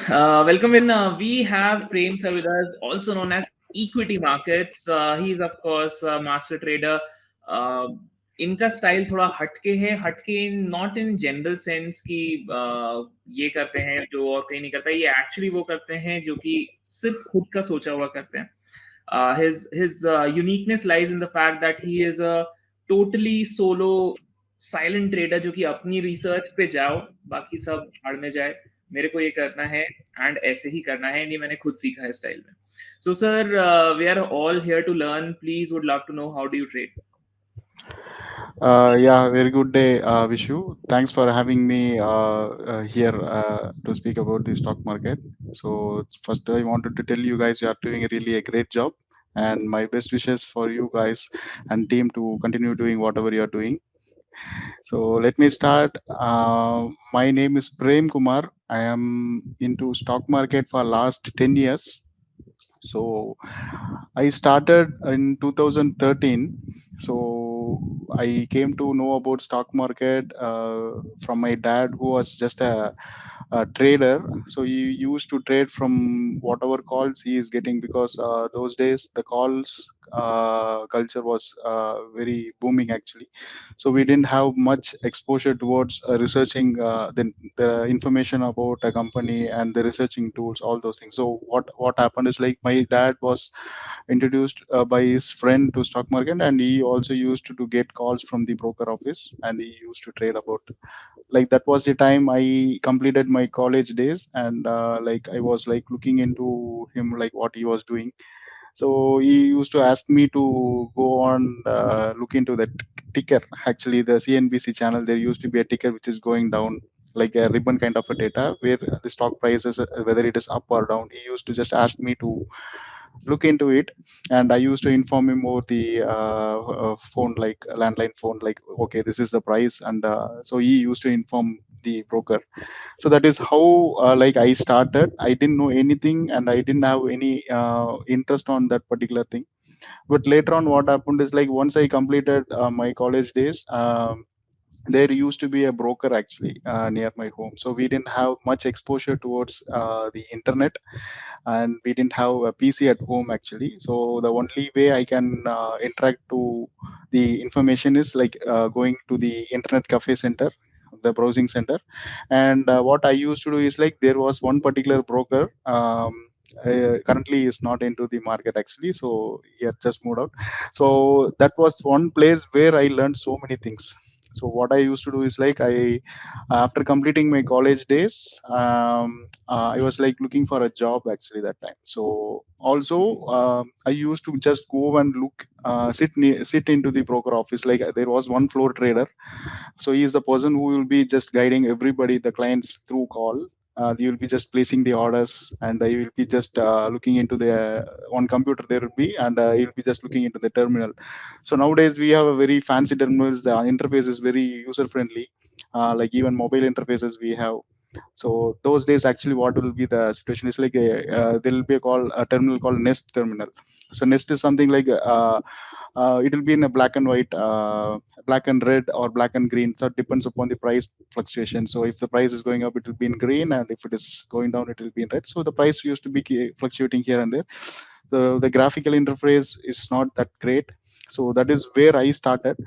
Welcome in. We have Prem sir with us, also known as Equity Markets. He is of course a master trader. Uh, इनका style थोड़ा हटके है, हटके in not in general sense कि ये करते हैं जो और कहीं नहीं करता, ये एक्चुअली वो करते हैं जो कि सिर्फ खुद का सोचा हुआ करते हैं. His uniqueness lies in the fact that he is a totally solo silent trader जो कि अपनी रिसर्च पे जाओ, बाकी सब भाड़ में जाए. मेरे को ये करना है एंड ऐसे ही करना है, नहीं मैंने खुद सीखा है स्टाइल में. So sir, we are all here to learn. Please would love to know how do you trade. Yeah, very good day, Vishu. Thanks for having me here to speak about the stock market. So first, I wanted to tell you guys you are doing really a great job, and my best wishes for you guys and team to continue doing whatever you are doing. So let me start. My name is Prem Kumar. I am into stock market for last 10 years. So I started in 2013. So I came to know about stock market from my dad, who was just a trader. So he used to trade from whatever calls he is getting, because those days the calls culture was very booming actually. So we didn't have much exposure towards researching the information about a company and the researching tools, all those things. So what happened is, like, my dad was introduced by his friend to stock market, and he also used to get calls from the broker office, and he used to trade about. Like, that was the time I completed my college days, and like, I was like looking into him, like what he was doing. So he used to ask me to go on look into that ticker. Actually, the CNBC channel, there used to be a ticker which is going down, like a ribbon kind of a data, where the stock prices, whether it is up or down. He used to just ask me to look into it, and I used to inform him over the phone, like a landline phone, like, okay, this is the price. And so he used to inform the broker. So that is how like I started. I didn't know anything, and I didn't have any interest on that particular thing. But later on, what happened is, like, once I completed my college days, there used to be a broker actually near my home. So we didn't have much exposure towards the internet, and we didn't have a PC at home actually. So the only way I can interact to the information is, like, going to the internet cafe center, the browsing center. And what I used to do is, like, there was one particular broker. Currently is not into the market actually, so he had just moved out. So that was one place where I learned so many things. So what I used to do is, like, I after completing my college days, I was like looking for a job actually that time. So also, I used to just go and look, sit into the broker office. Like, there was one floor trader. So he is the person who will be just guiding everybody, the clients, through call. You will be just placing the orders, and you will be just looking into the on computer there will be, and you'll be just looking into the terminal. So nowadays we have a very fancy terminals. The interface is very user friendly, like even mobile interfaces we have. So those days, actually, what will be the situation is, like, there will be a terminal called Nest terminal. So Nest is something like, it will be in a black and white, black and red, or black and green. So it depends upon the price fluctuation. So if the price is going up, it will be in green, and if it is going down, it will be in red. So the price used to be fluctuating here and there. The graphical interface is not that great. So that is where I started.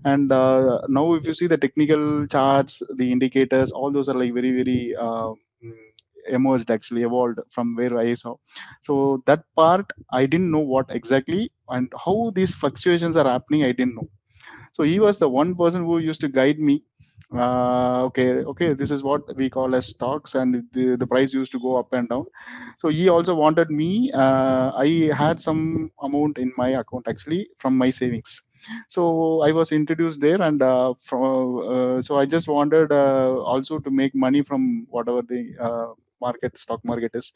And now if you see the technical charts, the indicators, all those are like very very emerged, actually evolved from where I saw. So that part I didn't know what exactly and how these fluctuations are happening, I didn't know. So he was the one person who used to guide me. Okay, this is what we call as stocks, and the price used to go up and down. So he also wanted me. I had some amount in my account actually from my savings. So I was introduced there, and so I just wanted also to make money from whatever the stock market is.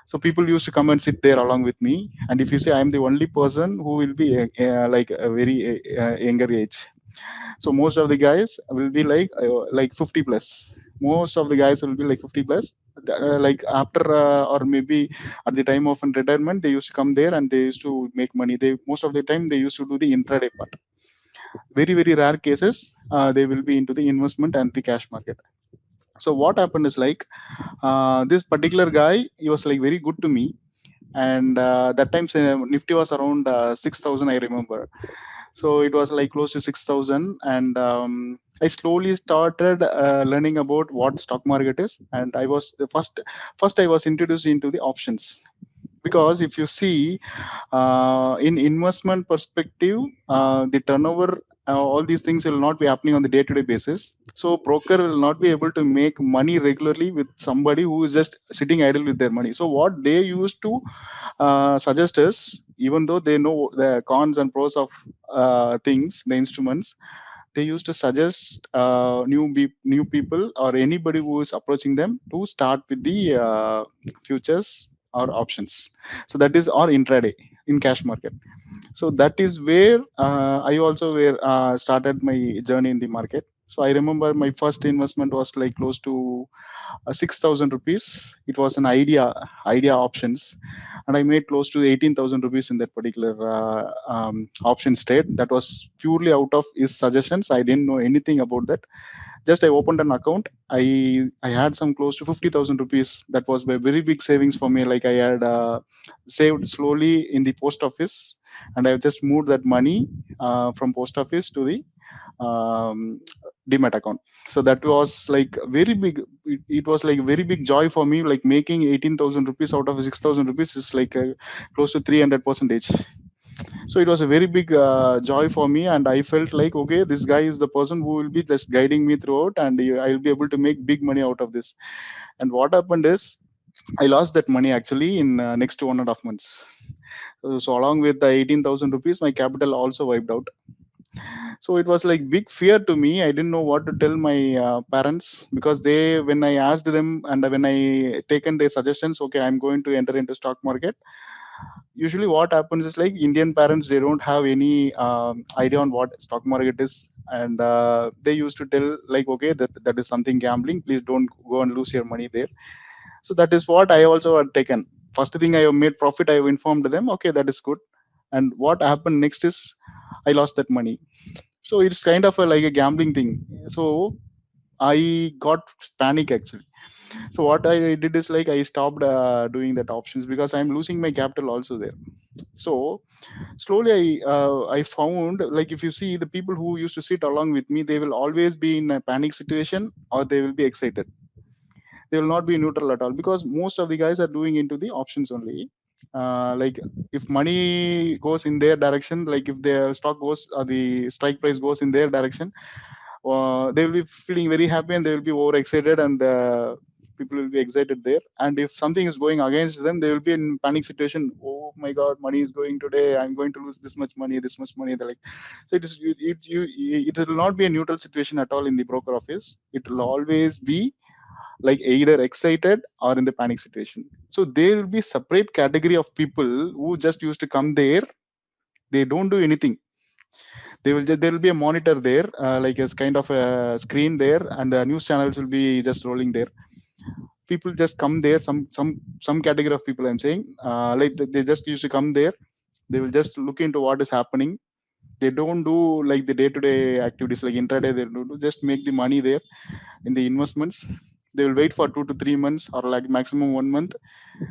So people used to come and sit there along with me. And if you say, I'm the only person who will be like a very younger age. So most of the guys will be like 50 plus. Most of the guys will be like 50 plus. Like after or maybe at the time of retirement, they used to come there and they used to make money. They most of the time they used to do the intraday part. Very very rare cases they will be into the investment and the cash market. So what happened is like, this particular guy, he was like very good to me. And that time Nifty was around 6,000, I remember. So it was like close to 6,000. And I slowly started learning about what stock market is. And I was the first I was introduced into the options. Because if you see, in investment perspective, the turnover, all these things will not be happening on the day-to-day basis. So broker will not be able to make money regularly with somebody who is just sitting idle with their money. So what they used to suggest is, even though they know the cons and pros of things, the instruments, they used to suggest new people or anybody who is approaching them to start with the futures or options. So that is or intraday in cash market. So that is where I also where started my journey in the market. So I remember my first investment was like close to 6,000 rupees. It was an idea options, and I made close to 18,000 rupees in that particular options trade. That was purely out of his suggestions. I didn't know anything about that. Just I opened an account. I had some close to 50,000 rupees. That was a very big savings for me. Like I had saved slowly in the post office, and I just moved that money from post office to the um, demat account. So that was like very big. It was like very big joy for me. Like making 18,000 rupees out of 6,000 rupees is like close to 300 percentage. So it was a very big joy for me, and I felt like, okay, this guy is the person who will be just guiding me throughout, and I'll be able to make big money out of this. And what happened is, I lost that money actually in next 1.5 months. So along with the 18,000 rupees, my capital also wiped out. So it was like big fear to me. I didn't know what to tell my parents, because they, when I asked them and when I taken their suggestions, okay, I'm going to enter into stock market. Usually what happens is like Indian parents, they don't have any idea on what stock market is. And they used to tell like, okay, that is something gambling, please don't go and lose your money there. So that is what I also had taken. First thing I have made profit, I have informed them, okay, that is good. And what happened next is I lost that money. So it's kind of like a gambling thing. So I got panic actually. So what I did is like I stopped doing that options, because I'm losing my capital also there. So slowly I found, like, if you see the people who used to sit along with me, they will always be in a panic situation, or they will be excited. They will not be neutral at all, because most of the guys are doing into the options only. Like, if money goes in their direction, like if the stock goes or the strike price goes in their direction, they will be feeling very happy, and they will be over excited, and people will be excited there. And if something is going against them, they will be in panic situation. Oh my god, money is going today, I'm going to lose this much money, this much money. They're like, so it will not be a neutral situation at all in the broker office. It will always be like either excited or in the panic situation. So there will be separate category of people who just used to come there. They don't do anything. There will be a monitor there, like a kind of a screen there, and the news channels will be just rolling there. People just come there. Some category of people, I'm saying, like they just used to come there. They will just look into what is happening. They don't do like the day-to-day activities like intraday. They do just make the money there in the investments. They will wait for 2 to 3 months, or like maximum 1 month.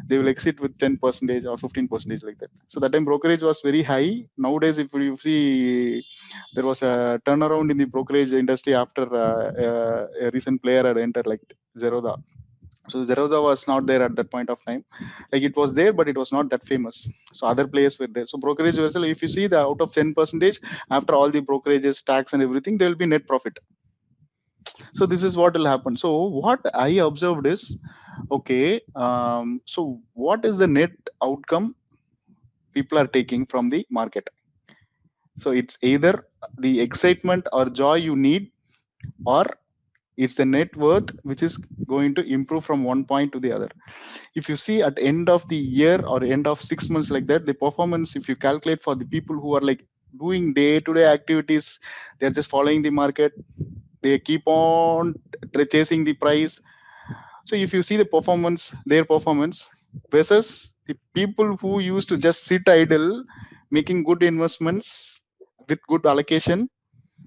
They will exit with 10 percentage or 15 percentage, like that. So that time brokerage was very high. Nowadays, if you see, there was a turnaround in the brokerage industry after a recent player had entered, like Zerodha. So Zerodha was not there at that point of time. Like, it was there, but it was not that famous. So other players were there. So brokerage was, if you see, the out of 10 percentage, after all the brokerages, tax and everything, there will be net profit. So this is what will happen. So what I observed is, okay, so what is the net outcome people are taking from the market? So it's either the excitement or joy you need, or it's the net worth which is going to improve from one point to the other. If you see at end of the year or end of 6 months, like that, the performance, if you calculate for the people who are like doing day to day activities, they're just following the market, they keep on chasing the price. So if you see the performance, their performance versus the people who used to just sit idle, making good investments with good allocation,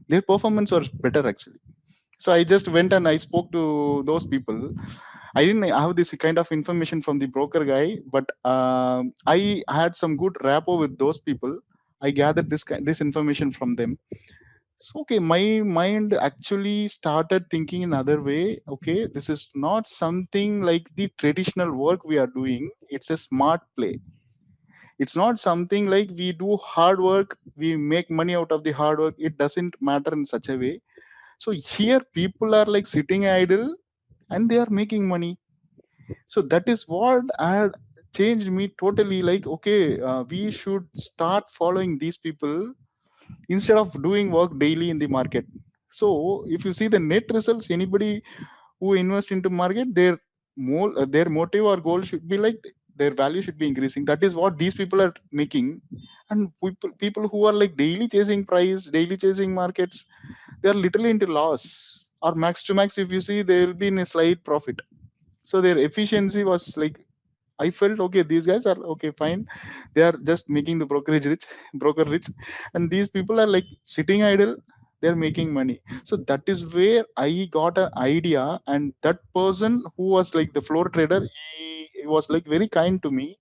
their performance was better actually. So I just went and I spoke to those people. I didn't have this kind of information from the broker guy, but I had some good rapport with those people. I gathered this information from them. So okay, my mind actually started thinking another way. Okay, this is not something like the traditional work we are doing. It's a smart play. It's not something like we do hard work, we make money out of the hard work. It doesn't matter in such a way. So here people are like sitting idle and they are making money. So that is what had changed me totally. Like, okay, we should start following these people instead of doing work daily in the market. So if you see the net results, anybody who invest into market, their motive or goal should be like their value should be increasing. That is what these people are making. And people who are like daily chasing price, daily chasing markets, they are literally into loss or max to max. If you see, they will be in a slight profit. So their efficiency was like, I felt okay, these guys are okay, fine. They are just making the brokerage rich, broker rich, and these people are like sitting idle. They're making money. So that is where I got an idea, and that person who was like the floor trader, he was like very kind to me.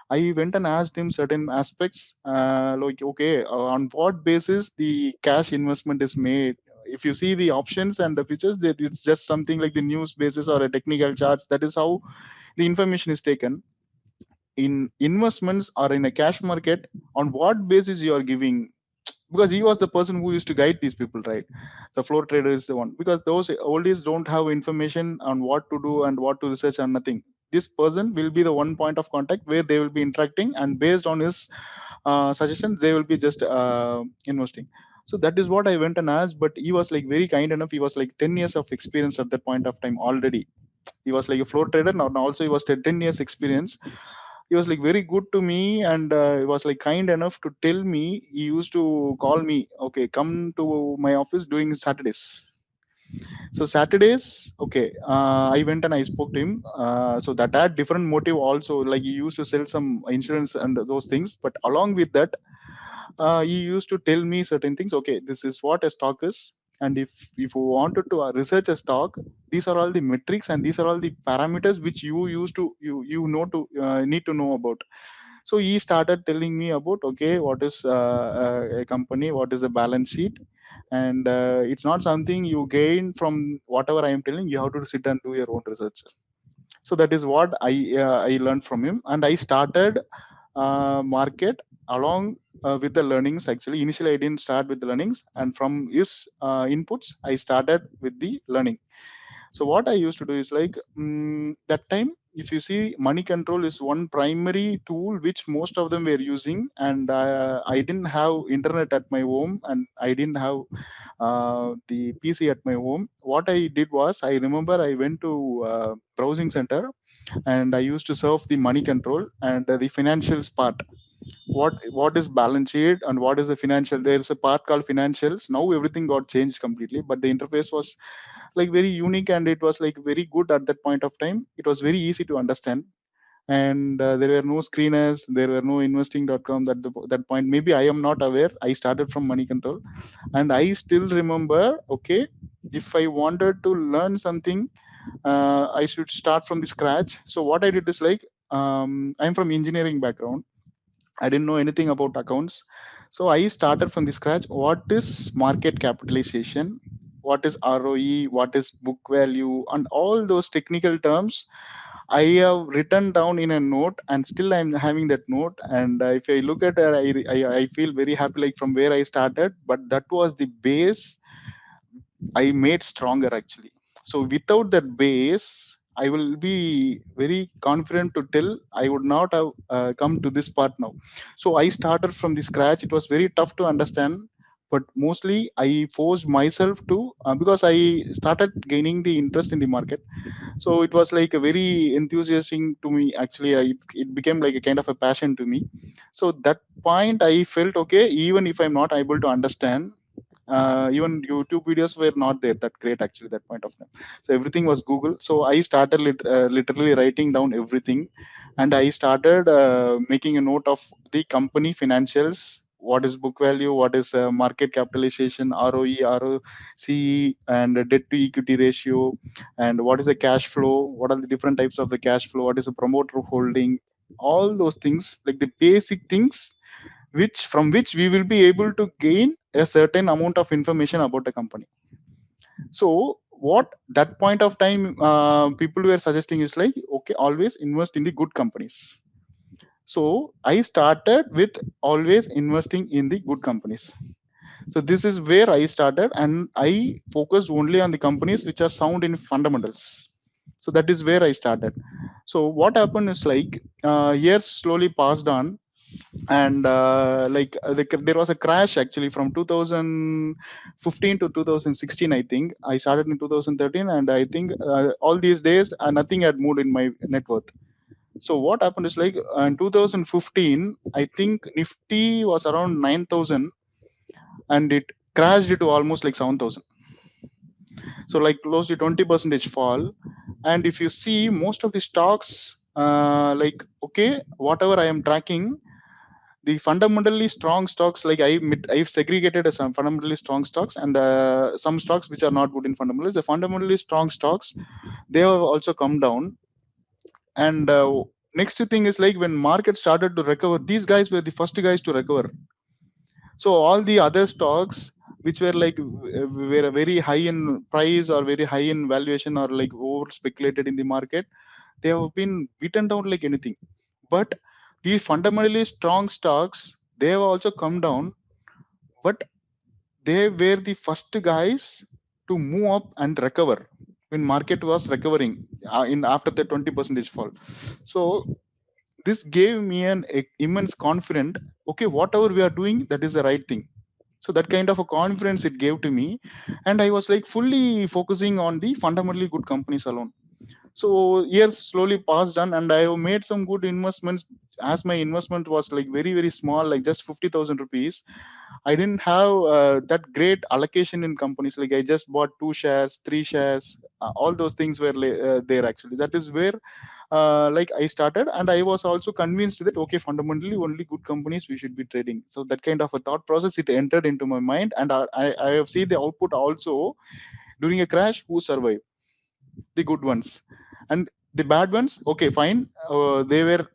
I went and asked him certain aspects, like okay, on what basis the cash investment is made. If you see the options and the features, that it's just something like the news basis or a technical charts. That is how the information is taken. In investments or in a cash market, on what basis you are giving? Because he was the person who used to guide these people, right? The floor trader is the one, because those oldies don't have information on what to do and what to research and nothing. This person will be the one point of contact where they will be interacting, and based on his suggestions they will be just investing. So that is what I went and asked, but he was like very kind enough. He was like 10 years of experience at that point of time already. He was like a floor trader now, also he was 10 years experience. He was like very good to me, and he was like kind enough to tell me. He used to call me, okay, come to my office during Saturdays. So Saturdays, okay, I went and I spoke to him. So that had different motive also, like he used to sell some insurance and those things, but along with that, he used to tell me certain things. Okay, this is what a stock is, and if you wanted to research a stock, these are all the metrics and these are all the parameters which you used to you know to need to know about. So he started telling me about, okay, what is a company, what is a balance sheet, and it's not something you gain from whatever I am telling. You have to sit and do your own research. So that is what I learned from him, and I started market along with the learnings. Actually, initially I didn't start with the learnings, and from his inputs I started with the learning. So what I used to do is like, that time, if you see, money control is one primary tool which most of them were using, and I didn't have internet at my home, and I didn't have the PC at my home. What I did was, I remember I went to browsing center, and I used to surf the money control and the financials part. What is balance sheet and what is the financial? There's a part called financials. Now everything got changed completely, but the interface was like very unique, and it was like very good at that point of time. It was very easy to understand, and there were no screeners, there were no investing.com. That point, maybe I am not aware. I started from money control, and I still remember, okay, if I wanted to learn something, I should start from the scratch. So what I did is like, I'm from engineering background. I didn't know anything about accounts. So I started from the scratch. What is market capitalization? What is ROE? What is book value? And all those technical terms I have written down in a note, and still I'm having that note. And if I look at it, I feel very happy, like from where I started. But that was the base I made stronger actually. So without that base, I will be very confident to tell I would not have come to this part now. So I started from the scratch. It was very tough to understand, but mostly I forced myself to, because I started gaining the interest in the market. So it was like a very enthusiastic to me. Actually, it became like a kind of a passion to me. So that point, I felt okay, even if I'm not able to understand, even YouTube videos were not there that great actually that point of time. So everything was Google. So I started literally writing down everything, and I started making a note of the company financials, what is book value, what is market capitalization, ROE, ROCE, and debt to equity ratio, and what is the cash flow, what are the different types of the cash flow, what is a promoter holding, all those things, like the basic things which from which we will be able to gain a certain amount of information about the company. So what that point of time people were suggesting is like, okay, always invest in the good companies. So I started with always investing in the good companies. So this is where I started, and I focused only on the companies which are sound in fundamentals. So that is where I started. So what happened is like years slowly passed on, and there was a crash actually from 2015 to 2016. I think I started in 2013, and I think all these days nothing had moved in my net worth. So what happened is like in 2015, I think Nifty was around 9,000, and it crashed to almost like 7,000. So like close to 20 percentage fall. And if you see most of the stocks, like okay, whatever I am tracking, the fundamentally strong stocks, like I've segregated as some fundamentally strong stocks and some stocks which are not good in fundamentals. The fundamentally strong stocks, they have also come down. And next thing is like when market started to recover, these guys were the first guys to recover. So all the other stocks which were like were very high in price or very high in valuation or like over speculated in the market, they have been beaten down like anything. But the fundamentally strong stocks, they have also come down, but they were the first guys to move up and recover when market was recovering in after the 20 percentage fall. So this gave me an immense confidence. Okay, whatever we are doing, that is the right thing. So that kind of a confidence it gave to me, and I was like fully focusing on the fundamentally good companies alone. So years slowly passed on, and I have made some good investments. As my investment was like very very small, like just 50,000 rupees, I didn't have that great allocation in companies. Like I just bought 2 shares, 3 shares, all those things were there actually. That is where like I started, and I was also convinced that okay, fundamentally only good companies we should be trading. So that kind of a thought process it entered into my mind, and I have seen the output also. During a crash, who survived? The good ones. And the bad ones, okay, fine, they were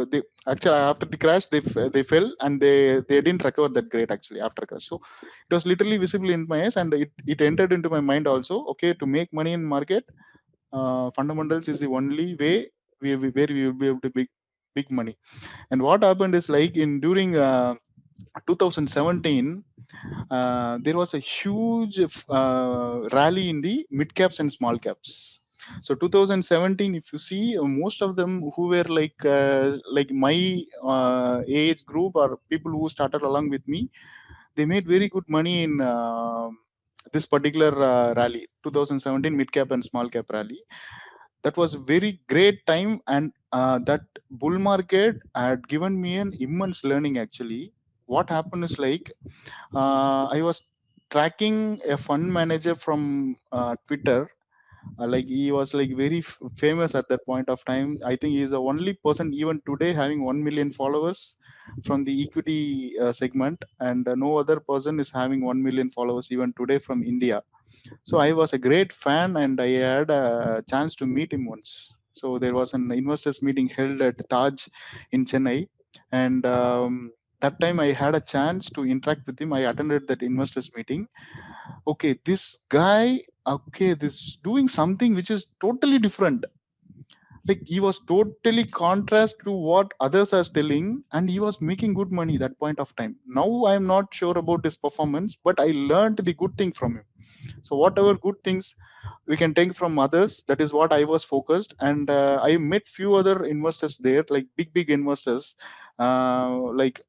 they actually after the crash they fell, and they didn't recover that great actually after crash. So it was literally visible in my eyes, and it entered into my mind also. Okay, to make money in market, fundamentals is the only way where we will be able to make big money. And what happened is like in during 2017, there was a huge rally in the mid caps and small caps. So 2017, if you see, most of them who were like my age group or people who started along with me, they made very good money in this particular rally, 2017 mid cap and small cap rally. That was a very great time, and that bull market had given me an immense learning actually. What happened is like I was tracking a fund manager from Twitter. Like he was like very famous at that point of time. I think he is the only person even today having 1 million followers from the equity segment, and no other person is having 1 million followers even today from India. So I was a great fan, and I had a chance to meet him once. So there was an investors meeting held at Taj in Chennai, and that time I had a chance to interact with him. I attended that investors meeting. Okay, this guy, okay, this doing something which is totally different. Like he was totally contrast to what others are telling, and he was making good money that point of time. Now I am not sure about his performance, but I learned the good thing from him. So whatever good things we can take from others, that is what I was focused. And I met few other investors there, like big investors, like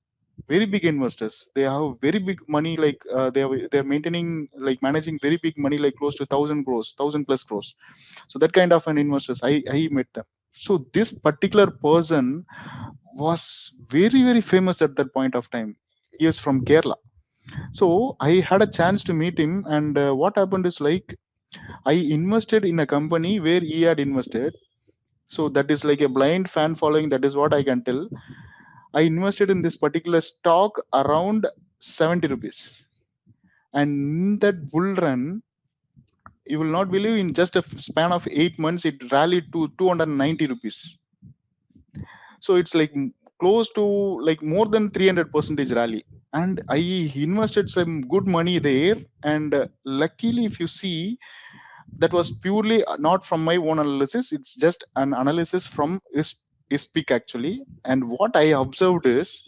very big investors. They have very big money, like they're maintaining, like managing very big money, like close to 1,000 crores, 1,000 plus crores. So that kind of an investors, I met them. So this particular person was very very famous at that point of time. He is from Kerala. So I had a chance to meet him, and what happened is like I invested in a company where he had invested. So that is like a blind fan following. That is what I can tell. I invested in this particular stock around 70 rupees. And in that bull run, you will not believe, in just a span of 8 months, it rallied to 290 rupees. So it's like close to like more than 300 percentage rally. And I invested some good money there. And luckily, if you see, that was purely not from my own analysis. It's just an analysis from his peak actually. And what I observed is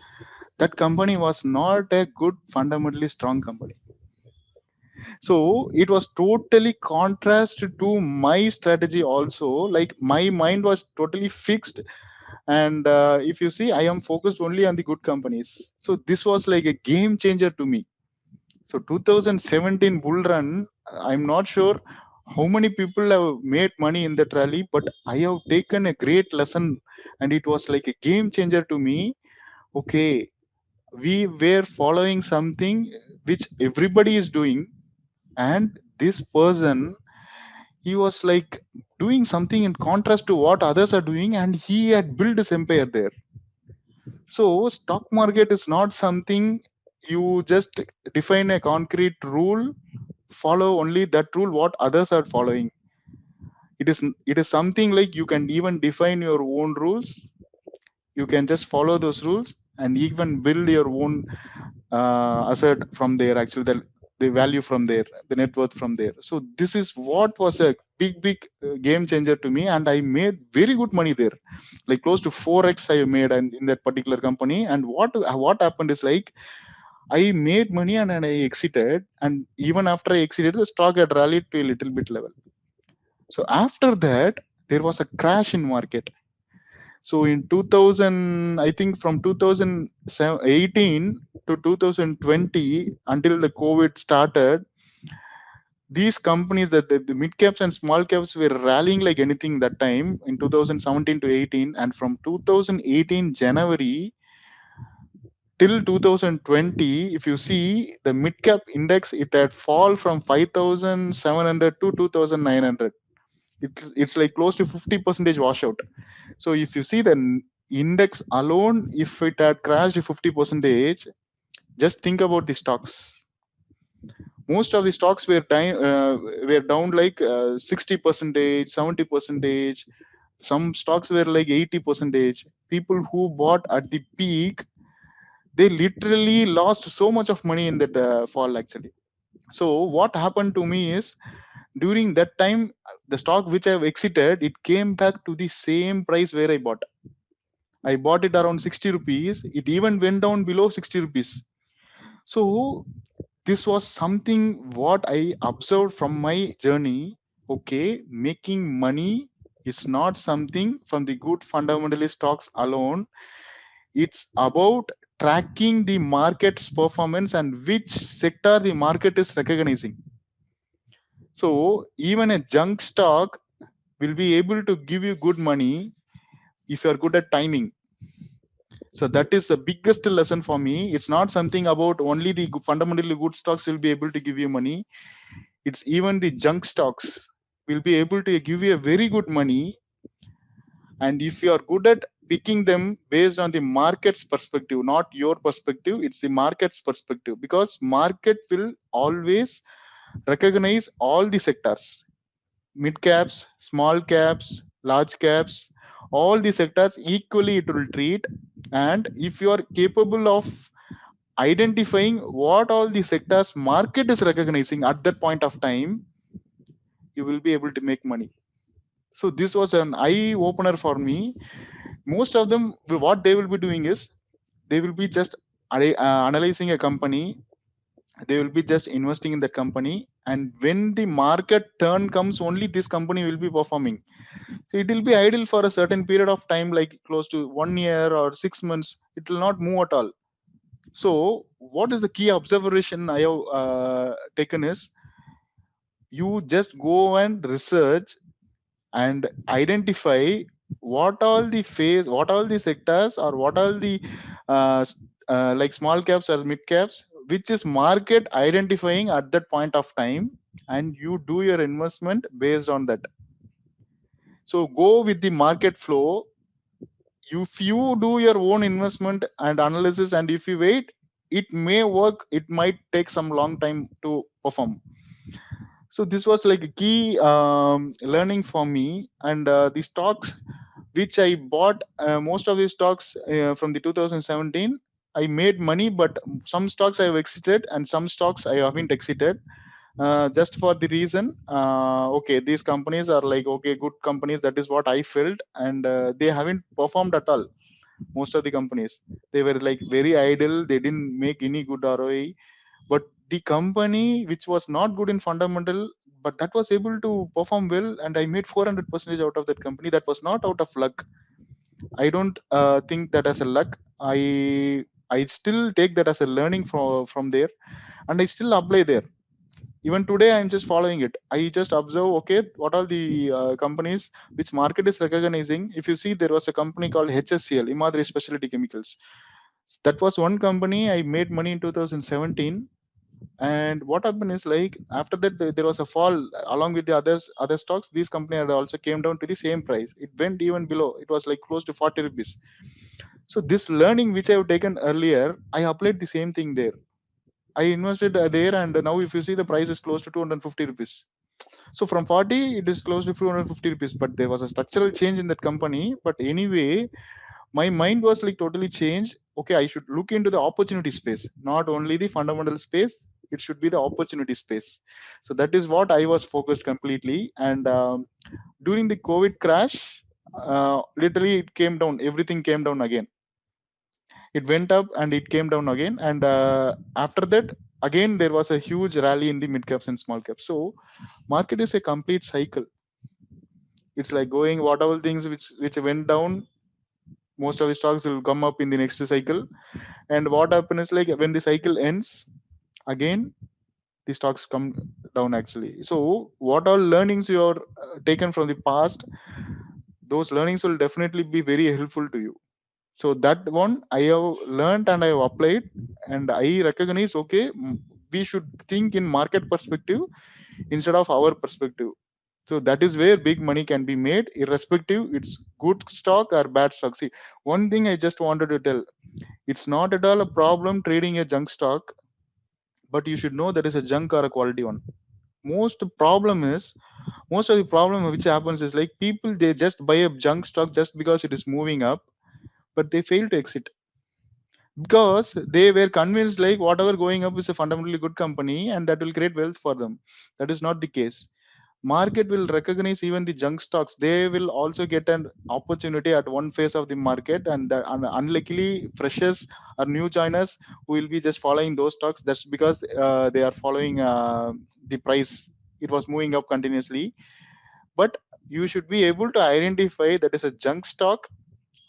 that company was not a good fundamentally strong company. So it was totally contrast to my strategy also. Like my mind was totally fixed. And if you see, I am focused only on the good companies. So this was like a game changer to me. So 2017 bull run, I'm not sure how many people have made money in that rally, but I have taken a great lesson, and it was like a game changer to me. Okay, we were following something which everybody is doing, and this person, he was like doing something in contrast to what others are doing, and he had built his empire there. So stock market is not something you just define a concrete rule, follow only that rule what others are following. It is something like you can even define your own rules. You can just follow those rules and even build your own asset from there, actually the value from there, the net worth from there. So this is what was a big game changer to me, and I made very good money there, like close to 4x I made and in that particular company. And what happened is like I made money, and I exited, and even after I exited, the stock had rallied to a little bit level. So after that, there was a crash in market. So in 2000, I think from 2018 to 2020, until the COVID started, these companies, the mid caps and small caps, were rallying like anything that time in 2017 to 18. And from 2018 January till 2020, if you see the mid cap index, it had fall from 5,700 to 2,900. It's like close to 50 percentage washout. So if you see the index alone, if it had crashed 50 percentage, just think about the stocks. Most of the stocks were down like 60 percentage, 70 percentage. Some stocks were like 80 percentage. People who bought at the peak, they literally lost so much of money in that fall actually. So what happened to me is, during that time, the stock which I've exited, it came back to the same price where I bought it around 60 rupees. It even went down below 60 rupees. So this was something what I observed from my journey. Okay, making money is not something from the good fundamentalist stocks alone. It's about tracking the market's performance and which sector the market is recognizing. So even a junk stock will be able to give you good money if you are good at timing. So that is the biggest lesson for me. It's not something about only the fundamentally good stocks will be able to give you money. It's even the junk stocks will be able to give you a very good money. And if you are good at picking them based on the market's perspective, not your perspective, it's the market's perspective, because market will always recognize all the sectors, mid caps, small caps, large caps, all the sectors equally it will treat. And if you are capable of identifying what all the sectors market is recognizing at that point of time, you will be able to make money. So this was an eye opener for me. Most of them, what they will be doing is, they will be just analyzing a company, they will be just investing in the company, and when the market turn comes, only this company will be performing. So it will be idle for a certain period of time, like close to 1 year or 6 months. It will not move at all. So what is the key observation I have taken is, you just go and research and identify what all the sectors, or what all the uh, like small caps or mid caps, which is market identifying at that point of time, and you do your investment based on that. So go with the market flow. If you do your own investment and analysis, and if you wait, it may work, it might take some long time to perform. So this was like a key learning for me. And the stocks which I bought, most of the stocks from the 2017, I made money, but some stocks I have exited and some stocks I haven't exited, just for the reason, okay, these companies are like, okay, good companies, that is what I felt. And they haven't performed at all. Most of the companies, they were like very idle, they didn't make any good ROI. But the company which was not good in fundamental, but that was able to perform well, and I made 400% out of that company. That was not out of luck. I don't think that as a luck. I still take that as a learning from there, and I still apply there. Even today I'm just following it. I just observe, okay, what are the companies which market is recognizing. If you see, there was a company called HSCL, Imadri Specialty Chemicals. That was one company I made money in 2017. And what happened is, like, after that, there was a fall along with the other stocks. These company had also came down to the same price. It went even below, it was like close to 40 rupees. So this learning which I have taken earlier, I applied the same thing there. I invested there, and now if you see, the price is close to 250 rupees. So from 40, it is close to 250 rupees. But there was a structural change in that company. But anyway, my mind was like totally changed. Okay, I should look into the opportunity space, not only the fundamental space. It should be the opportunity space. So that is what I was focused completely. And during the COVID crash, literally it came down. Everything came down again. It went up and it came down again. And after that, again there was a huge rally in the mid caps and small caps. So market is a complete cycle. It's like going, whatever things which went down, most of the stocks will come up in the next cycle. And what happens is, like, when the cycle ends again, the stocks come down actually. So what all learnings you are taken from the past, those learnings will definitely be very helpful to you. So that one I have learned and I have applied. And I recognize, okay, we should think in market perspective instead of our perspective. So that is where big money can be made, irrespective it's good stock or bad stock. See, one thing I just wanted to tell, it's not at all a problem trading a junk stock, but you should know that is a junk or a quality one. Most problem is, most of the problem which happens is, like, people, they just buy a junk stock just because it is moving up, but they fail to exit because they were convinced like whatever going up is a fundamentally good company and that will create wealth for them. That is not the case. Market will recognize even the junk stocks. They will also get an opportunity at one phase of the market, and unluckily freshers or new joiners who will be just following those stocks. That's because they are following the price. It was moving up continuously. But you should be able to identify that is a junk stock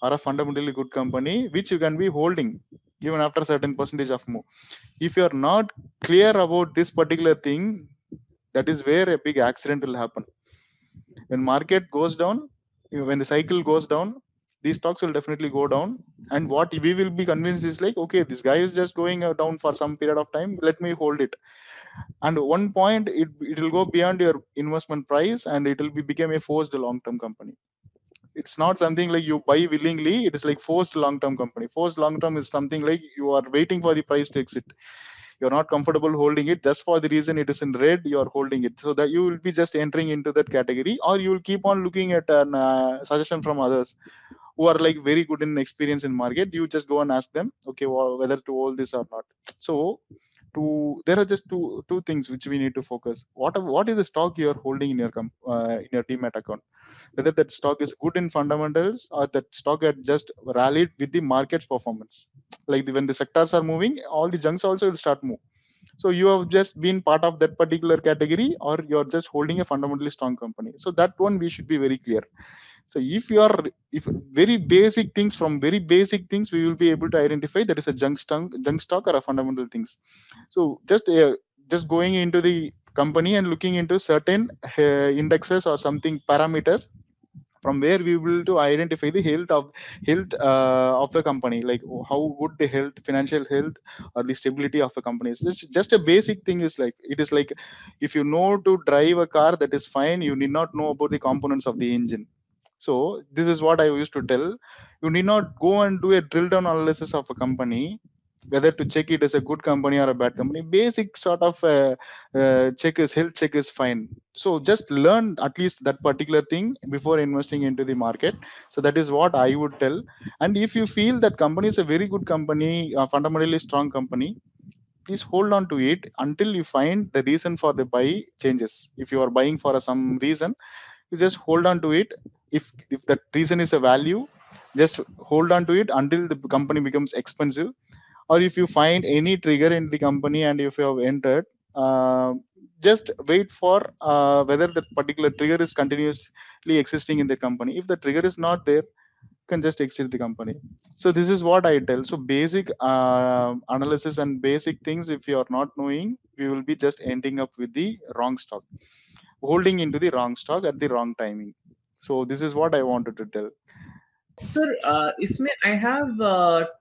or a fundamentally good company which you can be holding even after a certain percentage of move. If you are not clear about this particular thing, that is where a big accident will happen. When market goes down, when the cycle goes down, these stocks will definitely go down. And what we will be convinced is, like, okay, this guy is just going down for some period of time, let me hold it. And one point, it will go beyond your investment price and it will be become a forced long term company. It's not something like you buy willingly. It is like forced long term company. Forced long term is something like you are waiting for the price to exit. You're not comfortable holding it just for the reason it is in red, you are holding it, so that you will be just entering into that category. Or you will keep on looking at an suggestion from others who are like very good in experience in market. You just go and ask them, okay, well, whether to hold this or not. So there are just two things which we need to focus. What is the stock you are holding in your demat account? Whether that stock is good in fundamentals or that stock had just rallied with the market's performance. Like when the sectors are moving, all the junks also will start move. So you have just been part of that particular category, or you're just holding a fundamentally strong company. So that one we should be very clear. So if very basic things, from very basic things we will be able to identify that is a junk stock or a fundamental things. So just going into the company and looking into certain indexes or something parameters, from where we will to identify the health of the company, like how good the health, financial health, or the stability of a company is. This is just a basic thing. Is like, it is like, if you know to drive a car, that is fine, you need not know about the components of the engine. So this is what I used to tell. You need not go and do a drill down analysis of a company, whether to check it as a good company or a bad company. Basic sort of check is health check is fine. So just learn at least that particular thing before investing into the market. So that is what I would tell. And if you feel that company is a very good company, a fundamentally strong company, please hold on to it until you find the reason for the buy changes. If you are buying for some reason, you just hold on to it. If that reason is a value, just hold on to it until the company becomes expensive. Or if you find any trigger in the company and if you have entered, uh, just wait for whether that particular trigger is continuously existing in the company. If the trigger is not there, you can just exit the company. So this is what I tell. So basic analysis and basic things, if you are not knowing, we will be just ending up with the wrong stock, holding into the wrong stock at the wrong timing. So this is what I wanted to tell. Sir, Isme, I have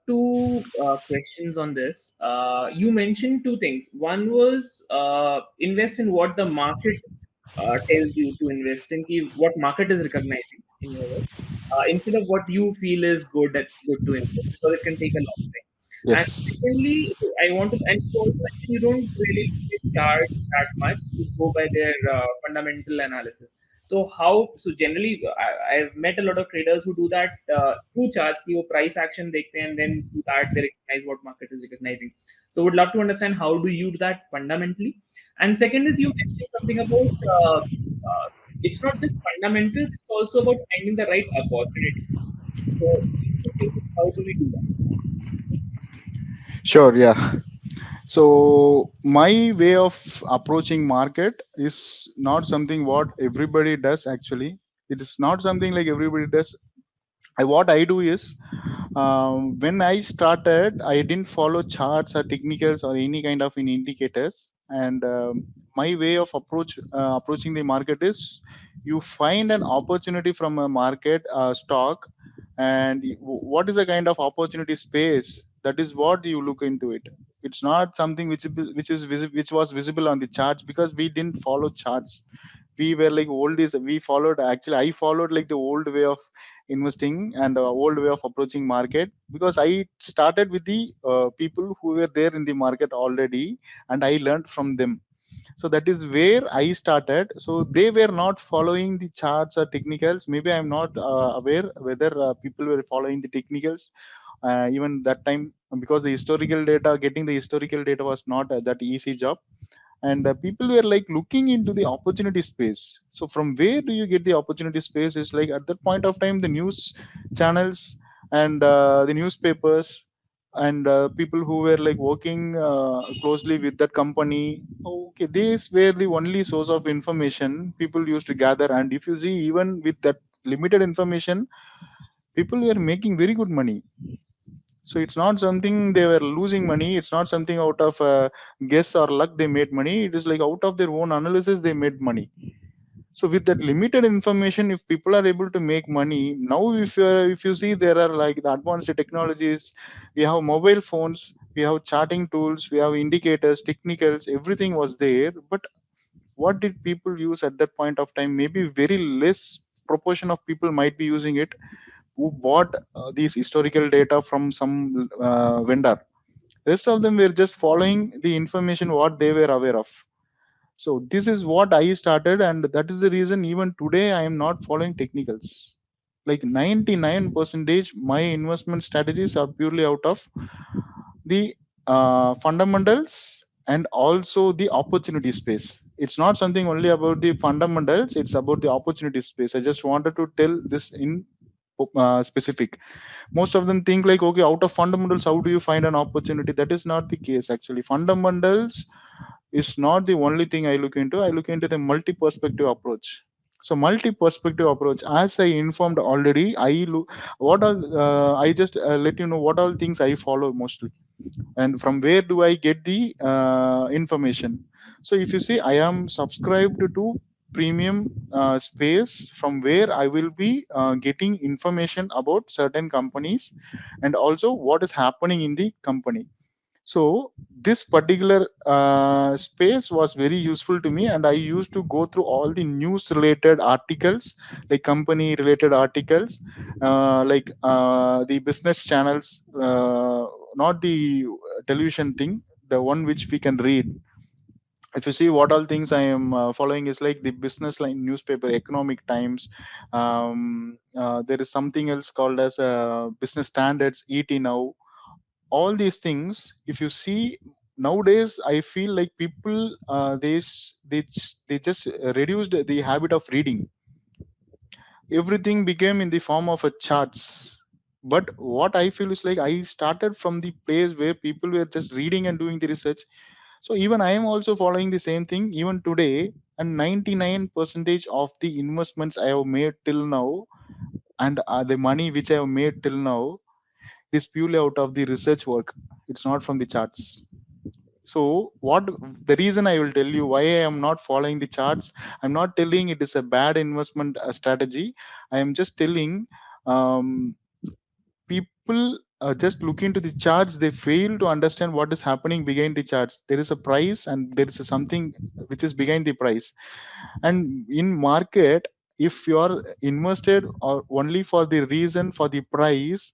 two questions on this. You mentioned two things. One was invest in what the market tells you to invest in, what market is recognizing in your work, instead of what you feel is good to invest, because it can take a long time. And Yes. secondly, so I want to, and you also mentioned you don't really look at charts that much. You go by their fundamental analysis. So how? So generally, I've met a lot of traders who do that through charts. कि वो price action देखते हैं, and then through that they recognize what market is recognizing. So would love to understand how do you do that fundamentally. And second is you mentioned something about it's not just fundamentals; it's also about finding the right opportunity. So these two things, how do we do that? Sure. Yeah. So my way of approaching market is not something what everybody does actually. It is not something like everybody does. What I do is, when I started, I didn't follow charts or technicals or any kind of indicators. And my way of approaching the market is, you find an opportunity from a market stock, and what is a kind of opportunity space, that is what you look into it. It's not something which was visible on the charts, because we didn't follow charts. We were like old is we followed, actually I followed like the old way of investing and old way of approaching market, because I started with the people who were there in the market already, and I learned from them. So that is where I started. So they were not following the charts or technicals. Maybe I'm not aware whether people were following the technicals even that time, because the historical data, getting the historical data was not that easy job. And people were like looking into the opportunity space. So from where do you get the opportunity space? Is like at that point of time, the news channels and the newspapers and people who were like working closely with that company, okay, these were the only source of information people used to gather. And if you see, even with that limited information, people were making very good money. So it's not something they were losing money. It's not something out of guess or luck they made money. It is like out of their own analysis they made money. So with that limited information, if people are able to make money now, if you see, there are like the advanced technologies. We have mobile phones, we have charting tools, we have indicators, technicals. Everything was there, but what did people use at that point of time? Maybe very less proportion of people might be using it, who bought these historical data from some vendor. Rest of them were just following the information what they were aware of. So this is what I started, and that is the reason even today I am not following technicals. Like 99 percentage my investment strategies are purely out of the fundamentals and also the opportunity space. It's not something only about the fundamentals, it's about the opportunity space. I just wanted to tell this in specific. Most of them think like, okay, out of fundamentals how do you find an opportunity? That is not the case. Actually, fundamentals is not the only thing I look into. I look into the multi perspective approach. So multi perspective approach, as I informed already, I look what are I just let you know what all things I follow mostly, and from where do I get the information. So if you see, I am subscribed to premium space, from where I will be getting information about certain companies and also what is happening in the company. So this particular space was very useful to me, and I used to go through all the news related articles, like company related articles, the business channels, not the television thing, the one which we can read. If you see what all things I am following is like the business line newspaper, Economic Times. There is something else called as Business Standards, ET Now. All these things, if you see nowadays, I feel like people they just reduced the habit of reading. Everything became in the form of a charts. But what I feel is like I started from the place where people were just reading and doing the research. So even I am also following the same thing even today. And 99 percentage of the investments I have made till now, and the money which I have made till now, is purely out of the research work. It's not from the charts. So what the reason I will tell you why I am not following the charts. I'm not telling it is a bad investment strategy. I am just telling um, people just look into the charts. They fail to understand what is happening behind the charts. There is a price and there is a something which is behind the price. And in market, if you are invested or only for the reason for the price,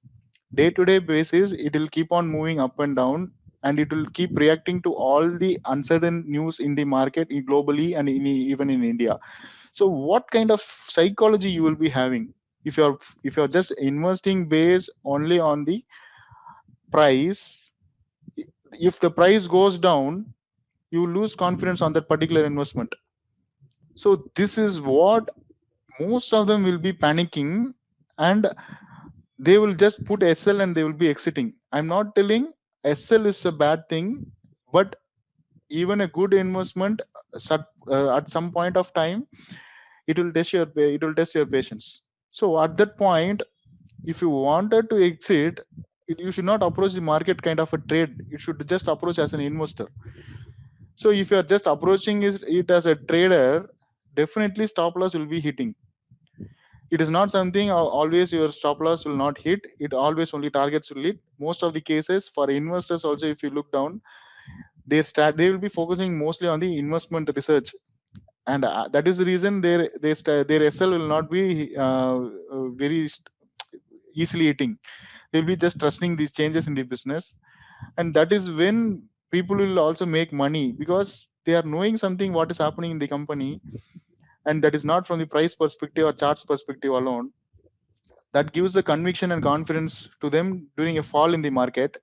day to day basis it will keep on moving up and down, and it will keep reacting to all the uncertain news in the market globally and even in India. So what kind of psychology you will be having if you're just investing based only on the price? If the price goes down, you lose confidence on that particular investment. So this is what most of them will be panicking, and they will just put SL and they will be exiting. I'm not telling SL is a bad thing, but even a good investment at some point of time, it will test your patience. So at that point, if you wanted to exit, you should not approach the market kind of a trade. You should just approach as an investor. So if you are just approaching it as a trader, definitely stop loss will be hitting. It is not something always your stop loss will not hit. It always only targets will hit. Most of the cases for investors also, if you look down, they will be focusing mostly on the investment research, and that is the reason their SL will not be very easily hitting. They'll be just trusting these changes in the business, and that is when people will also make money, because they are knowing something what is happening in the company, and that is not from the price perspective or charts perspective alone. That gives the conviction and confidence to them during a fall in the market.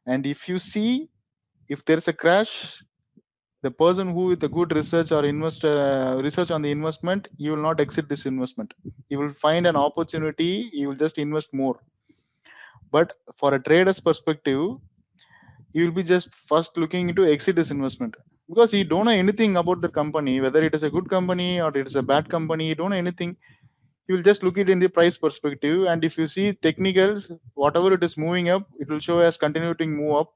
And if you see, if there's a crash, the person who with a good research or research on the investment, you will not exit this investment. You will find an opportunity, you will just invest more. But for a trader's perspective, you will be just first looking into exit this investment, because you don't know anything about the company, whether it is a good company or it is a bad company. You don't know anything. You will just look it in the price perspective, and if you see technicals, whatever it is moving up, it will show as continuing to move up.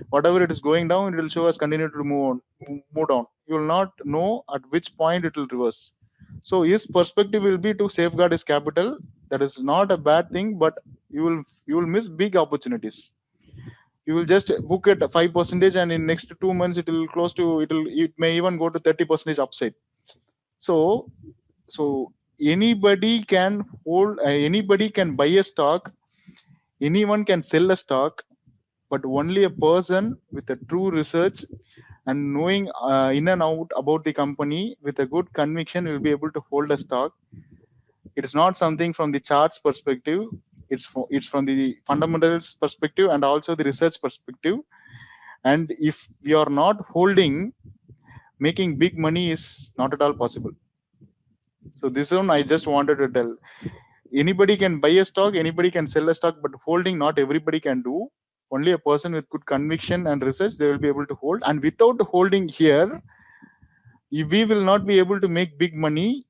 Whatever it is going down, it will show as continue to move down. You will not know at which point it will reverse. So his perspective will be to safeguard his capital. That is not a bad thing, but you will miss big opportunities. You will just book it 5%, and in next 2 months it may even go to 30% upside. So anybody can hold, anybody can buy a stock, anyone can sell a stock, but only a person with a true research and knowing in and out about the company with a good conviction will be able to hold a stock. It is not something from the charts perspective. It's from the fundamentals perspective and also the research perspective. And if we are not holding, making big money is not at all possible. So this one I just wanted to tell. Anybody can buy a stock, anybody can sell a stock, but holding not everybody can do. Only a person with good conviction and research, they will be able to hold. And without holding here, we will not be able to make big money.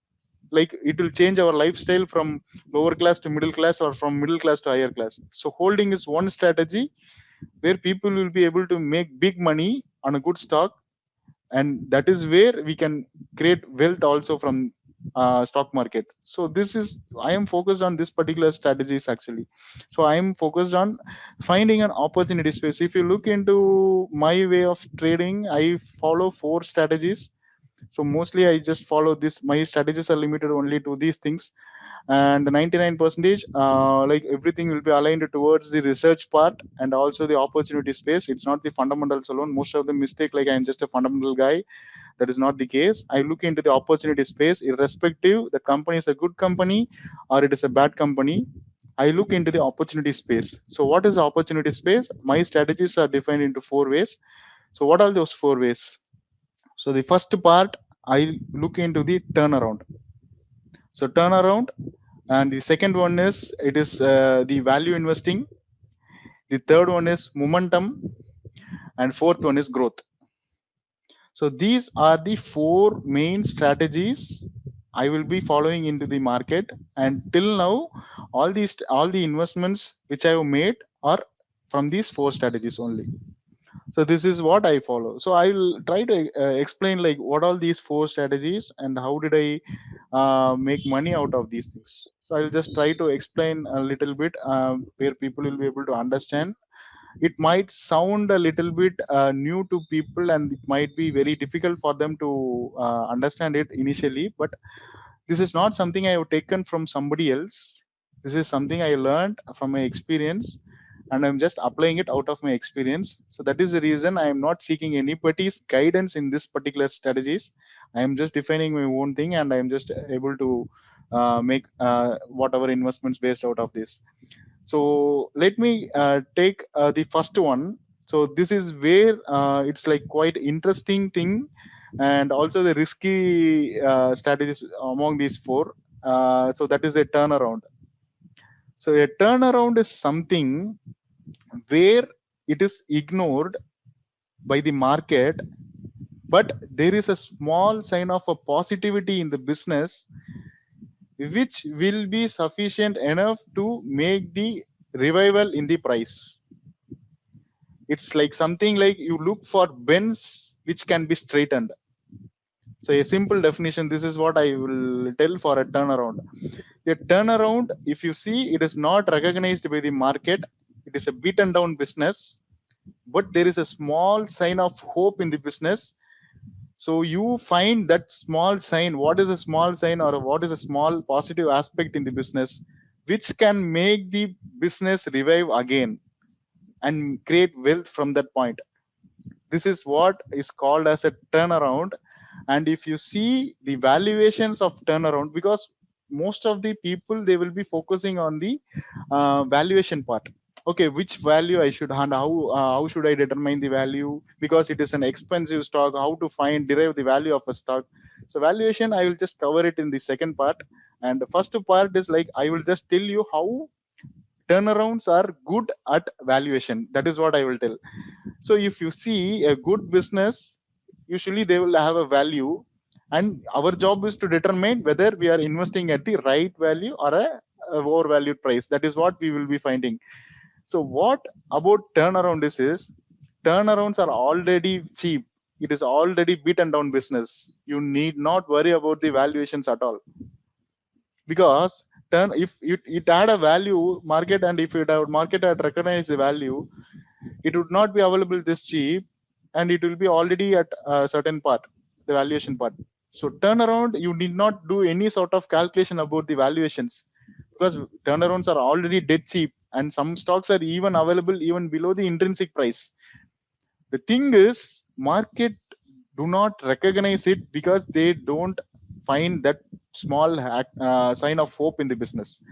Like it will change our lifestyle from lower class to middle class, or from middle class to higher class. So holding is one strategy where people will be able to make big money on a good stock, and that is where we can create wealth also from. stock market. So this is, I am focused on this particular strategies actually. So I am focused on finding an opportunity space. If you look into my way of trading, I follow four strategies. So mostly I just follow this, my strategies are limited only to these things. And 99 percentage, like everything will be aligned towards the research part and also the opportunity space. It's not the fundamentals alone. Most of the mistake, like I'm just a fundamental guy, that is not the case. I look into the opportunity space irrespective the company is a good company or it is a bad company. I look into the opportunity space. So what is the opportunity space? My strategies are defined into four ways. So what are those four ways? So the first part, I look into the turnaround. So turnaround. And the second one is, it is the value investing. The third one is momentum, and fourth one is growth. So these are the four main strategies I will be following into the market. And till now, all the investments which I have made are from these four strategies only. So this is what I follow. So I will try to explain like what all these four strategies and how did I make money out of these things. So I will just try to explain a little bit where people will be able to understand. It might sound a little bit new to people and it might be very difficult for them to understand it initially, but this is not something I have taken from somebody else. This is something I learned from my experience, and I'm just applying it out of my experience. So that is the reason I am not seeking anybody's guidance in this particular strategies. I am just defining my own thing, and I am just able to make whatever investments based out of this. So let me take the first one. So this is where it's like quite interesting thing, and also the risky strategies among these four. So that is a turnaround. So a turnaround is something where it is ignored by the market, but there is a small sign of a positivity in the business which will be sufficient enough to make the revival in the price. It's like something like you look for bends which can be straightened. So a simple definition, this is what I will tell for a turnaround. A turnaround, if you see, it is not recognized by the market. It is a beaten down business, but there is a small sign of hope in the business. So you find that small sign. What is a small sign, or what is a small positive aspect in the business which can make the business revive again and create wealth from that point? This is what is called as a turnaround. And if you see the valuations of turnaround, because most of the people, they will be focusing on the valuation part. Okay, which value I should hand, how should I determine the value, because it is an expensive stock, how to find derive the value of a stock. So valuation I will just cover it in the second part. And the first part is like I will just tell you how turnarounds are good at valuation. That is what I will tell. So if you see a good business, usually they will have a value, and our job is to determine whether we are investing at the right value or a overvalued price. That is what we will be finding. So what about turnaround is turnarounds are already cheap. It is already beaten down business. You need not worry about the valuations at all, because turn if it had a value market, and if it had market had recognized the value, it would not be available this cheap, and it will be already at a certain part, the valuation part. So turnaround, you need not do any sort of calculation about the valuations, because turnarounds are already dead cheap, and some stocks are even available even below the intrinsic price. The thing is, market do not recognize it because they don't find that small sign of hope in the business.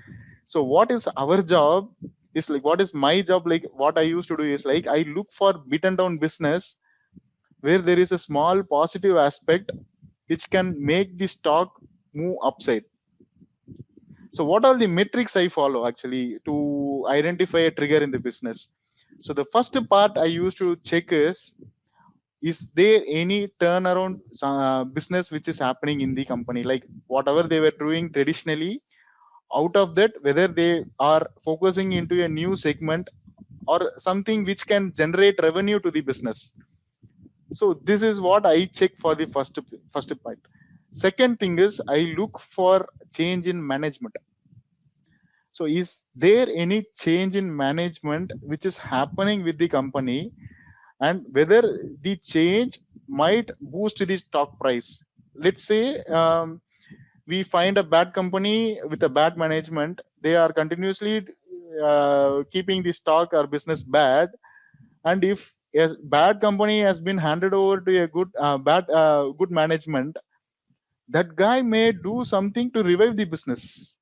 So what is our job is like, what is my job, like what I used to do is like I look for beaten down business where there is a small positive aspect which can make the stock move upside. So what are the metrics I follow actually to identify a trigger in the business? So the first part I used to check is there any turnaround business which is happening in the company, like whatever they were doing traditionally, out of that whether they are focusing into a new segment or something which can generate revenue to the business. So this is what I check for the first part. Second thing is I look for change in management. So is there any change in management which is happening with the company, and whether the change might boost the stock price? Let's say we find a bad company with a bad management. They are continuously keeping the stock or business bad. And if a bad company has been handed over to a good management, that guy may do something to revive the business.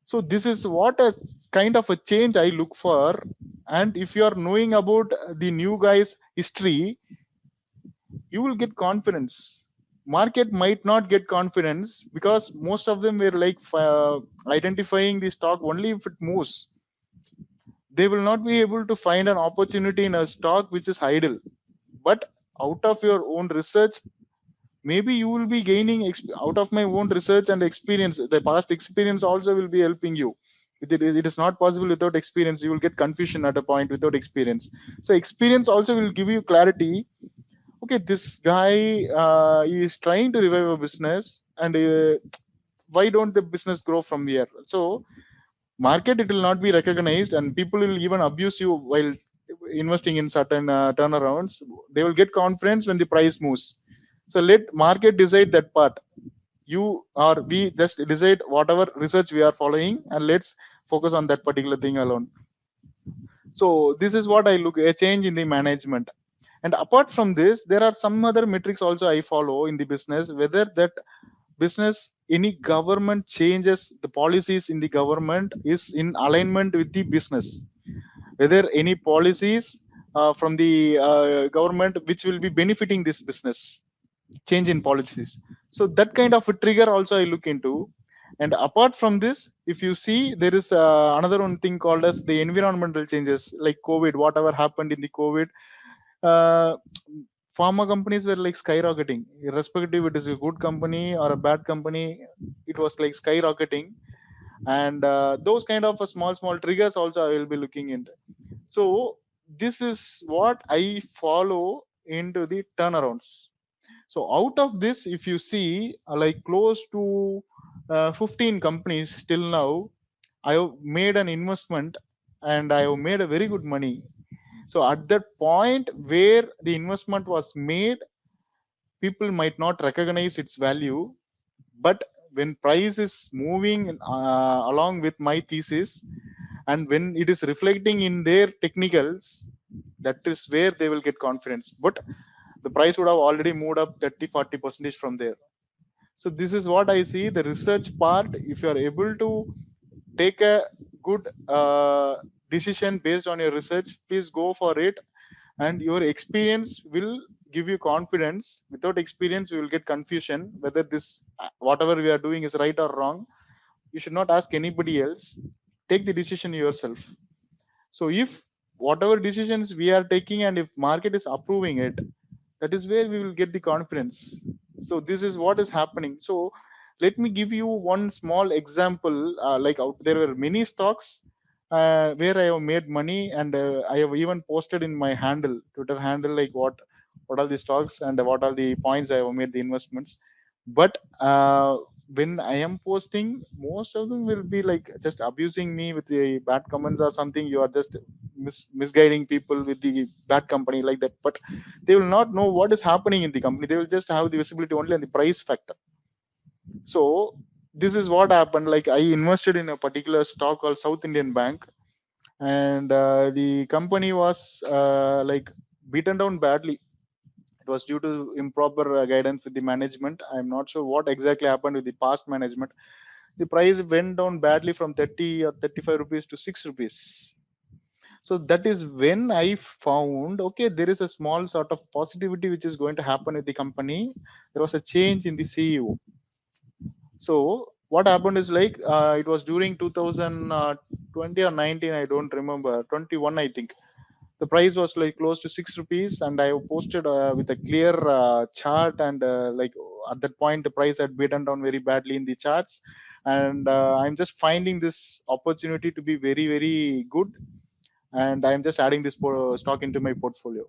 So this is what a kind of a change I look for. And if you are knowing about the new guy's history, you will get confidence. Market might not get confidence because most of them were like identifying the stock only if it moves. They will not be able to find an opportunity in a stock which is idle. But out of your own research, maybe you will be gaining out of my own research and experience. The past experience also will be helping you. It is not possible without experience. You will get confusion at a point without experience. So experience also will give you clarity. Okay, this guy is trying to revive a business, and why don't the business grow from here? So market, it will not be recognized, and people will even abuse you while investing in certain turnarounds. They will get confidence when the price moves. So let market decide that part. You or we just decide whatever research we are following, and let's focus on that particular thing alone. So this is what I look, a change in the management. And apart from this, there are some other metrics also I follow in the business, whether that business, any government changes, the policies in the government is in alignment with the business, whether any policies from the government which will be benefiting this business, change in policies. So that kind of a trigger also I look into. And apart from this, if you see, there is another one thing called as the environmental changes, like COVID, whatever happened in the COVID. uh, Pharma companies were like skyrocketing, irrespective it is a good company or a bad company. It was like skyrocketing. And those kind of small triggers also I will be looking into. So this is what I follow into the turnarounds. So out of this, if you see, like close to 15 companies till now, I have made an investment and I have made a very good money. So at that point where the investment was made, people might not recognize its value. But when price is moving along with my thesis, and when it is reflecting in their technicals, that is where they will get confidence. But the price would have already moved up 30-40% from there. So this is what I see, the research part. If you are able to take a good decision based on your research, please go for it. And your experience will give you confidence. Without experience, we will get confusion whether this whatever we are doing is right or wrong. You should not ask anybody else. Take the decision yourself. So if whatever decisions we are taking, and if market is approving it, that is where we will get the confidence. So this is what is happening. So let me give you one small example. Like out there were many stocks where I have made money, and I have even posted in my handle, Twitter handle, like what are the stocks and what are the points I have made the investments. But when I am posting, most of them will be like just abusing me with the bad comments or something. You are just misguiding people with the bad company, like that. But they will not know what is happening in the company. They will just have the visibility only on the price factor. So this is what happened. Like I invested in a particular stock called South Indian Bank, and the company was like beaten down badly. It was due to improper guidance with the management. I'm not sure what exactly happened with the past management. The price went down badly from 30 or 35 rupees to 6 rupees. So that is when I found, okay, there is a small sort of positivity which is going to happen with the company. There was a change in the CEO. So what happened is like it was during 2020 or 19, I don't remember, 21 I think. The price was like close to 6 rupees, and I posted with a clear chart. And like at that point, the price had beaten down very badly in the charts. And I'm just finding this opportunity to be very, very good, and I'm just adding this stock into my portfolio.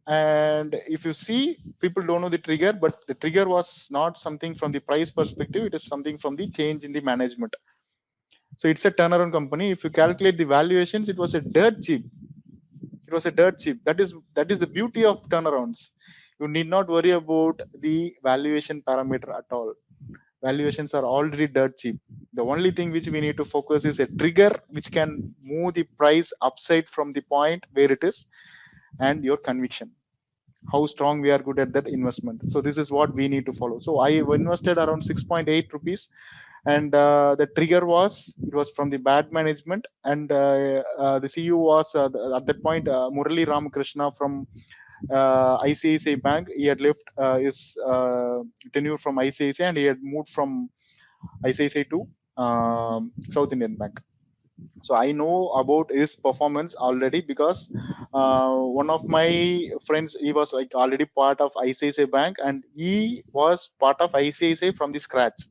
And if you see, people don't know the trigger, but the trigger was not something from the price perspective, it is something from the change in the management. So it's a turnaround company. If you calculate the valuations, it was a dirt cheap. It was a dirt cheap. That is the beauty of turnarounds. You need not worry about the valuation parameter at all. Valuations are already dirt cheap. The only thing which we need to focus is a trigger which can move the price upside from the point where it is, and your conviction, how strong we are good at that investment. So this is what we need to follow. So I invested around 6.8 rupees, and the trigger was, it was from the bad management. And the CEO was at that point Murali Ramakrishna from ICICI Bank. He had left his tenure from ICICI, and he had moved from ICICI to South Indian Bank. So I know about his performance already, because one of my friends, he was like already part of ICICI Bank, and he was part of ICICI from the scratch.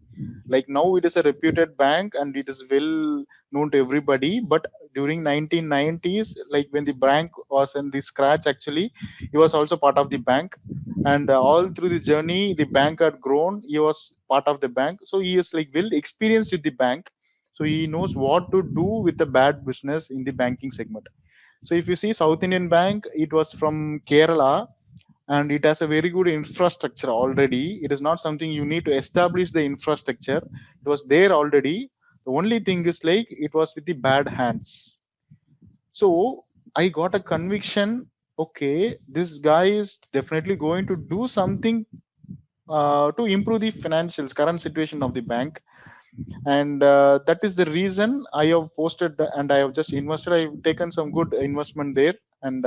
Like now it is a reputed bank and it is well known to everybody, but during 1990s, like when the bank was in the scratch, actually he was also part of the bank. And all through the journey the bank had grown, he was part of the bank, so he is like well experienced with the bank. So he knows what to do with the bad business in the banking segment. So if you see South Indian Bank, it was from Kerala, and it has a very good infrastructure already. It is not something you need to establish the infrastructure. It was there already. The only thing is like it was with the bad hands. So I got a conviction, okay, this guy is definitely going to do something to improve the financials current situation of the bank. And that is the reason I have posted and I have just invested. I've taken some good investment there. And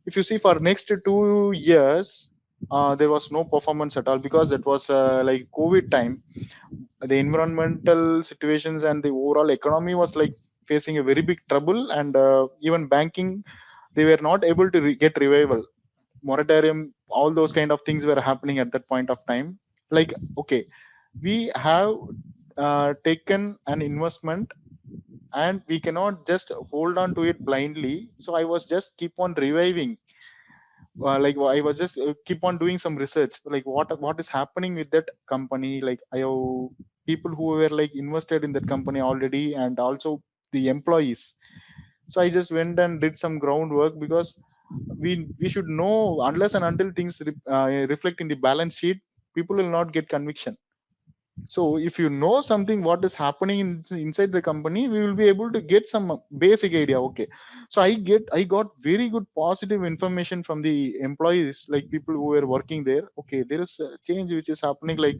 if you see for next 2 years, there was no performance at all, because it was like COVID time. The environmental situations and the overall economy was like facing a very big trouble. And even banking, they were not able to get revival. Moratorium, all those kind of things were happening at that point of time. Like, okay, we have taken an investment, and we cannot just hold on to it blindly. So I was just keep on reviving, like I was just keep on doing some research, like what is happening with that company. Like I have people who were like invested in that company already, and also the employees. So I just went and did some groundwork, because we should know, unless and until things reflect in the balance sheet, people will not get conviction. So if you know something what is happening inside the company, we will be able to get some basic idea. Okay, so I got very good positive information from the employees, like people who were working there. Okay, there is a change which is happening. Like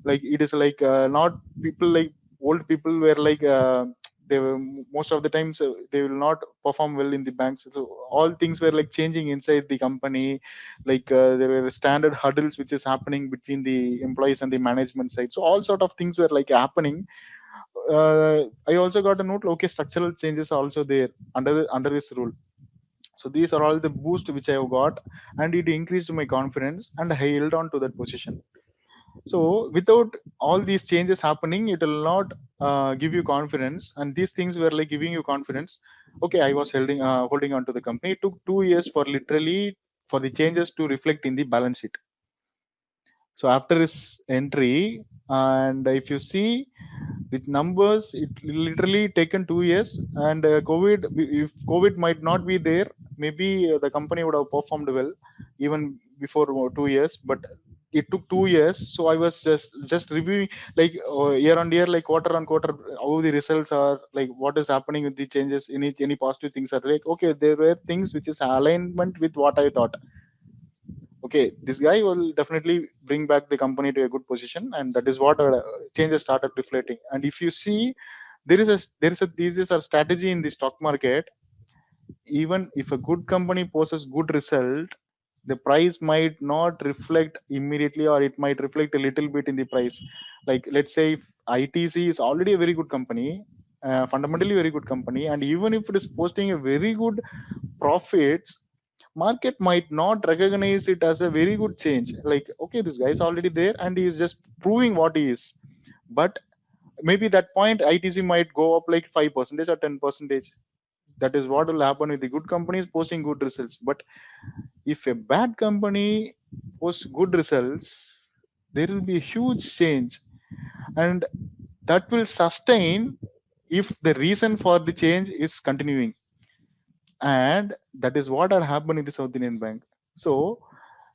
it is like not people like old people were like they were most of the times they will not perform well in the banks. So all things were like changing inside the company. Like there were standard hurdles which is happening between the employees and the management side. So all sort of things were like happening. I also got a note, okay, structural changes are also there under this rule. So these are all the boost which I have got, and it increased my confidence, and I held on to that position. So without all these changes happening, it will not give you confidence, and these things were like giving you confidence. Okay, I was holding on to the company. It took 2 years for literally for the changes to reflect in the balance sheet. So after his entry, and if you see with numbers, it literally taken 2 years. And COVID, if COVID might not be there, maybe the company would have performed well even before 2 years. But it took 2 years. So I was just reviewing, like year on year, like quarter on quarter, how the results are, like what is happening with the changes. Any positive things are like, okay, there were things which is alignment with what I thought. Okay, this guy will definitely bring back the company to a good position, and that is what changes started reflecting. And if you see, there is a thesis or strategy in the stock market. Even if a good company possesses good result, the price might not reflect immediately, or it might reflect a little bit in the price. Like let's say if ITC is already a very good company, fundamentally very good company, and even if it is posting a very good profits, market might not recognize it as a very good change. Like, okay, this guy is already there and he is just proving what he is. But maybe that point ITC might go up like 5% or 10%. That is what will happen with the good companies posting good results. But if a bad company posts good results, there will be a huge change, and that will sustain if the reason for the change is continuing. And that is what had happened in the South Indian Bank. So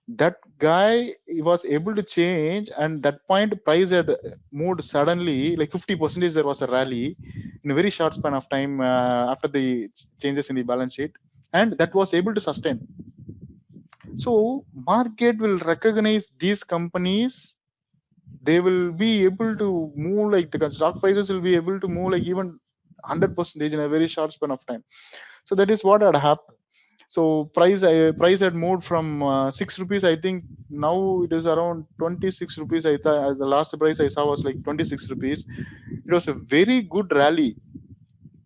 that guy, he was able to change, and that point price had moved suddenly like 50%. There was a rally in a very short span of time after the changes in the balance sheet, and that was able to sustain. So market will recognize these companies. They will be able to move, like the stock prices will be able to move like even 100% in a very short span of time. So that is what had happened. So price had moved from 6 rupees, I think. Now it is around 26 rupees. I thought the last price I saw was like 26 rupees. It was a very good rally.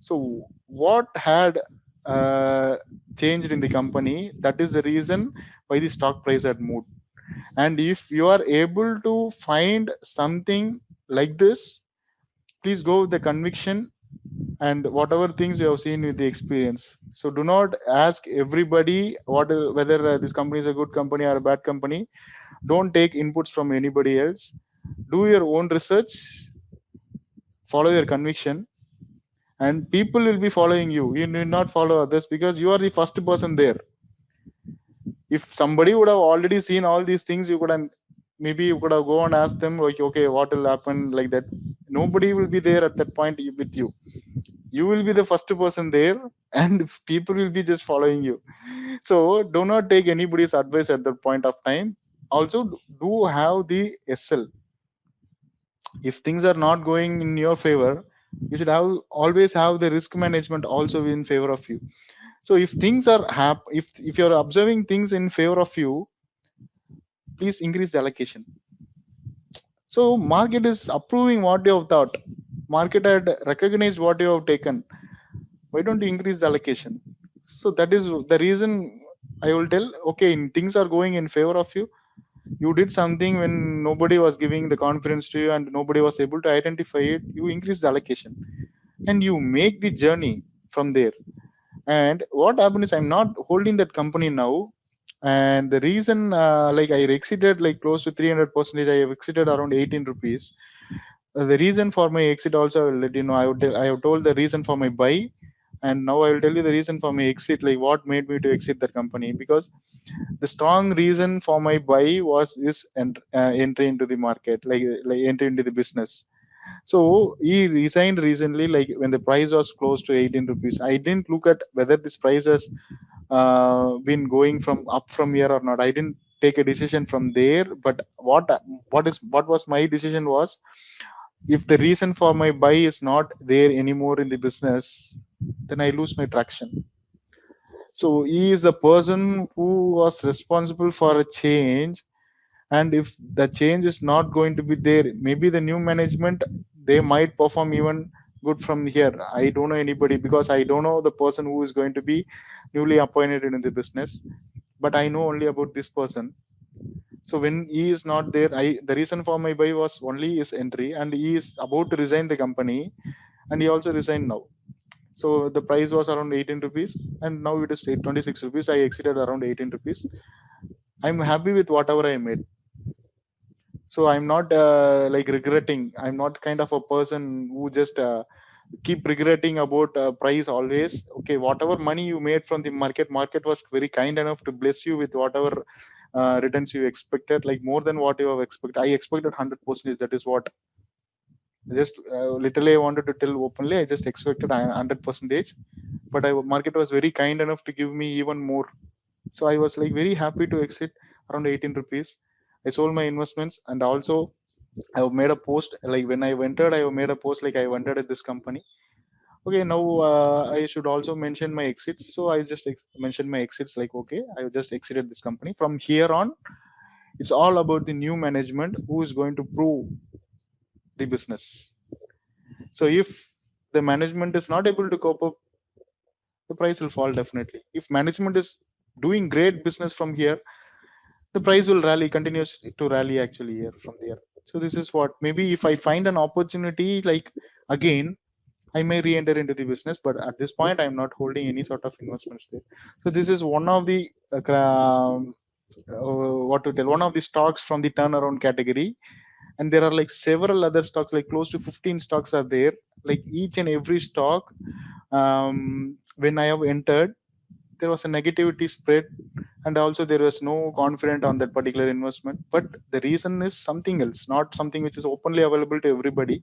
So what had uh, changed in the company? That is the reason why the stock price had moved. And if you are able to find something like this, please go with the conviction and whatever things you have seen with the experience. So do not ask everybody whether this company is a good company or a bad company. Don't take inputs from anybody else. Do your own research, follow your conviction, and people will be following you. You need not follow others because you are the first person there. If somebody would have already seen all these things, you could have, maybe you could have go and ask them like, okay, what will happen, like that. Nobody will be there at that point with you. You will be the first person there, and people will be just following you. So do not take anybody's advice at that point of time. Also, do have the SL. If things are not going in your favor, you should have always have the risk management also in favor of you. So if things are if you're observing things in favor of you, please increase the allocation. So market is approving what you have thought. Market had recognized what you have taken. Why don't you increase the allocation? So that is the reason I will tell. Okay, things are going in favor of you. You did something when nobody was giving the confidence to you and nobody was able to identify it. You increase the allocation and you make the journey from there. And what happened is I'm not holding that company now. And the reason, like I exited like close to 300%. I have exited around 18 rupees. The reason for my exit also I will let you know. I have told the reason for my buy, and now I will tell you the reason for my exit, like what made me to exit that company. Because the strong reason for my buy was this entry into the market, like entry into the business. So he resigned recently, like when the price was close to 18 rupees. I didn't look at whether this price has been going from up from here or not. I didn't take a decision from there. But what was my decision was, if the reason for my buy is not there anymore in the business, then I lose my traction. So he is the person who was responsible for a change. And if the change is not going to be there, maybe the new management, they might perform even good from here. I don't know anybody because I don't know the person who is going to be newly appointed in the business. But I know only about this person. So when he is not there, the reason for my buy was only his entry, and he is about to resign the company, and he also resigned now. So the price was around 18 rupees, and now it is 26 rupees. I exited around 18 rupees. I'm happy with whatever I made. So I'm not like regretting. I'm not kind of a person who just keep regretting about price always. Okay, whatever money you made from the market was very kind enough to bless you with whatever returns you expected, like more than what you have expected. I expected 100%. That is what just literally I wanted to tell openly. I just expected 100%, but market was very kind enough to give me even more. So I was like very happy to exit around 18 rupees. I sold my investments, and also I have made a post, like when I entered, I have made a post like I entered at this company. Okay, now I should also mention my exits. So I just mentioned my exits, like okay, I have just exited this company. From here on, it's all about the new management who is going to prove the business. So if the management is not able to cope up, the price will fall definitely. If management is doing great business from here, the price will rally, continues to rally actually here from there. So this is what, maybe if I find an opportunity, like again, I may re-enter into the business, but at this point, I'm not holding any sort of investments there. So this is one of the what to tell, one of the stocks from the turnaround category. And there are like several other stocks, like close to 15 stocks are there. Like each and every stock, when I have entered, there was a negativity spread, and also there was no confidence on that particular investment. But the reason is something else, not something which is openly available to everybody.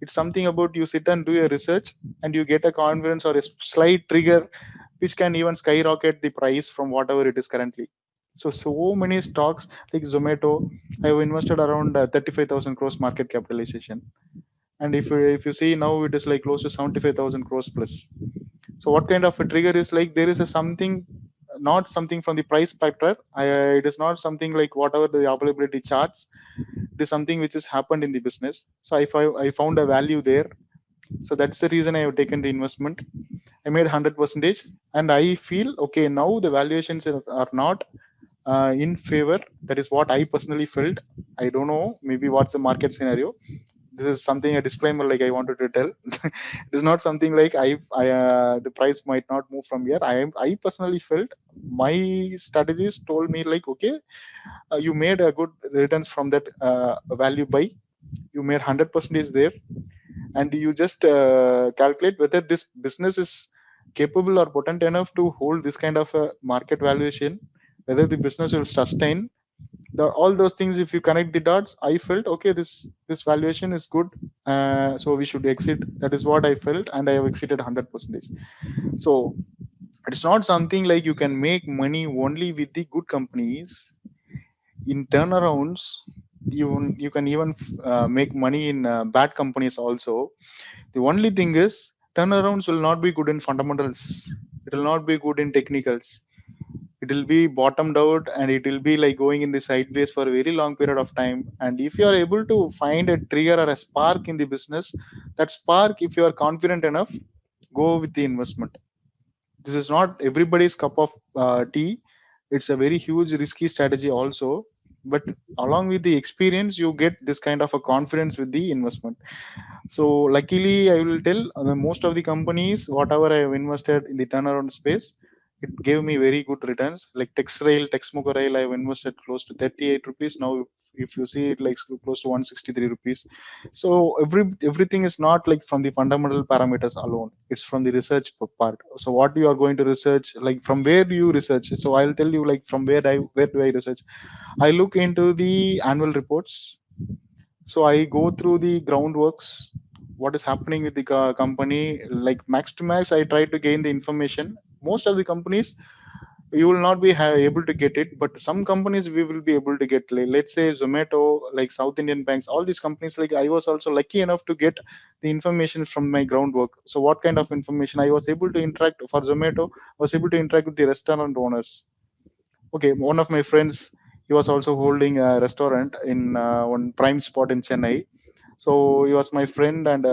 It's something about you sit and do your research, and you get a confidence or a slight trigger which can even skyrocket the price from whatever it is currently. So many stocks like Zomato, I have invested around 35,000 crores market capitalization, and if you see now, it is like close to 75,000 crores plus. So what kind of a trigger is like, there is a something, not something from the price factor. It is not something like whatever the availability charts. It is something which has happened in the business. So I found a value there. So that's the reason I have taken the investment. I made 100 percentage, and I feel okay now. The valuations are not in favor. That is what I personally felt. I don't know. Maybe what's the market scenario. This is something, a disclaimer, like I wanted to tell. It is not something like the price might not move from here. I personally felt my strategies told me like, okay, you made a good returns from that value buy. You made 100 percentage there, and you just calculate whether this business is capable or potent enough to hold this kind of a market valuation, whether the business will sustain all those things. If you connect the dots, I felt okay, this valuation is good, so we should exit. That is what I felt, and I have exited 100 percentage. So it's not something like you can make money only with the good companies. In turnarounds, you can even make money in bad companies also. The only thing is, turnarounds will not be good in fundamentals. It will not be good in technicals. It will be bottomed out, and it will be like going in the sideways for a very long period of time. And if you are able to find a trigger or a spark in the business, that spark, if you are confident enough, go with the investment. This is not everybody's cup of tea. It's a very huge risky strategy also, but along with the experience, you get this kind of a confidence with the investment. So luckily, I will tell, most of the companies, whatever I have invested in the turnaround space, it gave me very good returns. Like Texrail, Texmuco Rail, I have invested close to 38 rupees. Now, if you see it, like close to 163 rupees. So everything is not like from the fundamental parameters alone. It's from the research part. So what you are going to research, like from where do you research? So I'll tell you, like from where do I research? I look into the annual reports. So I go through the groundworks, what is happening with the company. Like max to max, I try to gain the information. Most of the companies, you will not be able to get it, but some companies we will be able to get. Like, let's say Zomato, like South Indian banks, all these companies. Like I was also lucky enough to get the information from my groundwork. So what kind of information I was able to interact for Zomato? I was able to interact with the restaurant owners. Okay, one of my friends, he was also holding a restaurant in one prime spot in Chennai. So he was my friend, and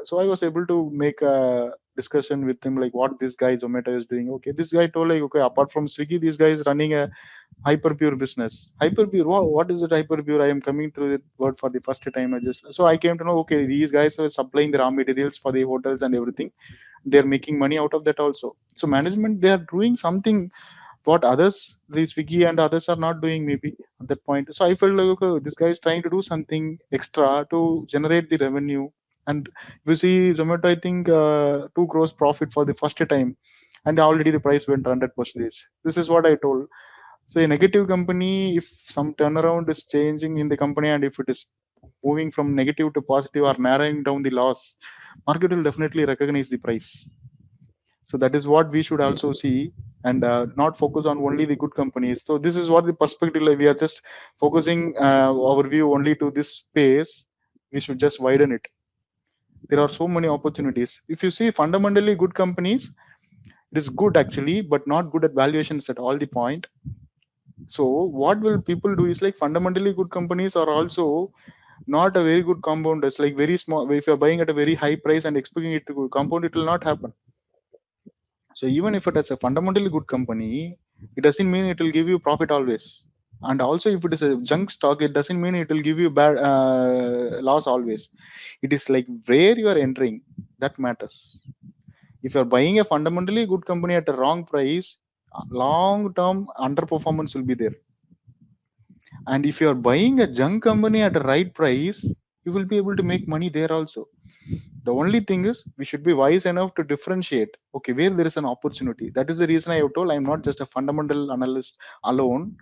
so I was able to make a discussion with him, like what this guy Zomato is doing. Okay, this guy told like, okay, apart from Swiggy, this guy is running a hyperpure business. Hyperpure, what is it? Hyperpure? I am coming through the word for the first time. I came to know, okay, these guys are supplying the raw materials for the hotels and everything. They're making money out of that also. So management, they are doing something what others, the Swiggy and others, are not doing maybe at that point. So I felt like, okay, this guy is trying to do something extra to generate the revenue. And if you see Zomato, I think 2 crores profit for the first time, and already the price went 100%. This is what I told. So a negative company, if some turnaround is changing in the company, and if it is moving from negative to positive or narrowing down the loss, market will definitely recognize the price. So that is what we should also see, and not focus on only the good companies. So this is what the perspective, like we are just focusing our view only to this space. We should just widen it. There are so many opportunities. If you see fundamentally good companies, it is good actually, but not good at valuations at all the point. So what will people do is, like fundamentally good companies are also not a very good compounders, like very small. If you're buying at a very high price and expecting it to compound, it will not happen. So even if it is a fundamentally good company, it doesn't mean it will give you profit always. And also, if it is a junk stock, it doesn't mean it will give you bad loss always. It is like where you are entering that matters. If you are buying a fundamentally good company at a wrong price, long term underperformance will be there. And if you are buying a junk company at a right price, you will be able to make money there also. The only thing is we should be wise enough to differentiate, okay, where there is an opportunity. That is the reason I have told I'm not just a fundamental analyst alone.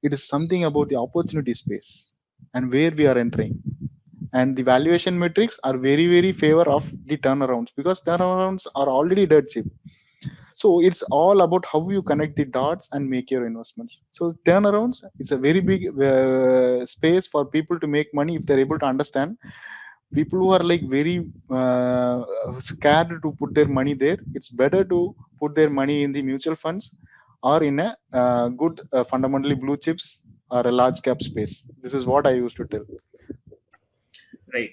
It is something about the opportunity space and where we are entering. And the valuation metrics are very very favor of the turnarounds, because turnarounds are already dead cheap. So it's all about how you connect the dots and make your investments. So turnarounds, it's a very big space for people to make money if they're able to understand. People who are like very scared to put their money there, it's better to put their money in the mutual funds or in a good fundamentally blue chips or a large cap space. This is what I used to tell. Right.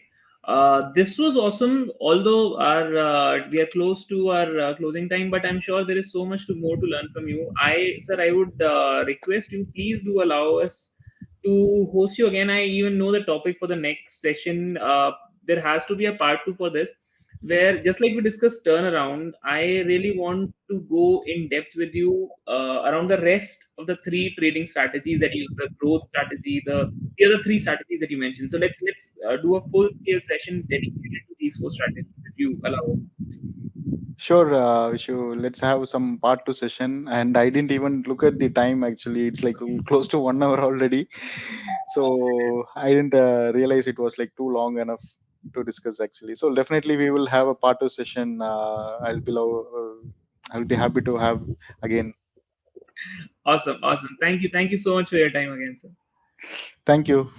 This was awesome. Although our we are close to our closing time, but I'm sure there is so much to more to learn from you. Sir, I would request you, please do allow us to host you again. I even know the topic for the next session. There has to be a part two for this, where just like we discussed turnaround, I really want to go in depth with you around the rest of the three trading strategies that you use: the growth strategy, the other three strategies that you mentioned. So let's do a full scale session dedicated to these four strategies if you allow us. Sure, Vishu, let's have some part two session. And I didn't even look at the time, actually it's like close to 1 hour already. So I didn't realize it was like too long enough to discuss actually. So definitely we will have a part two session. I'll be happy to have again. Awesome, awesome. Thank you so much for your time again, sir. Thank you.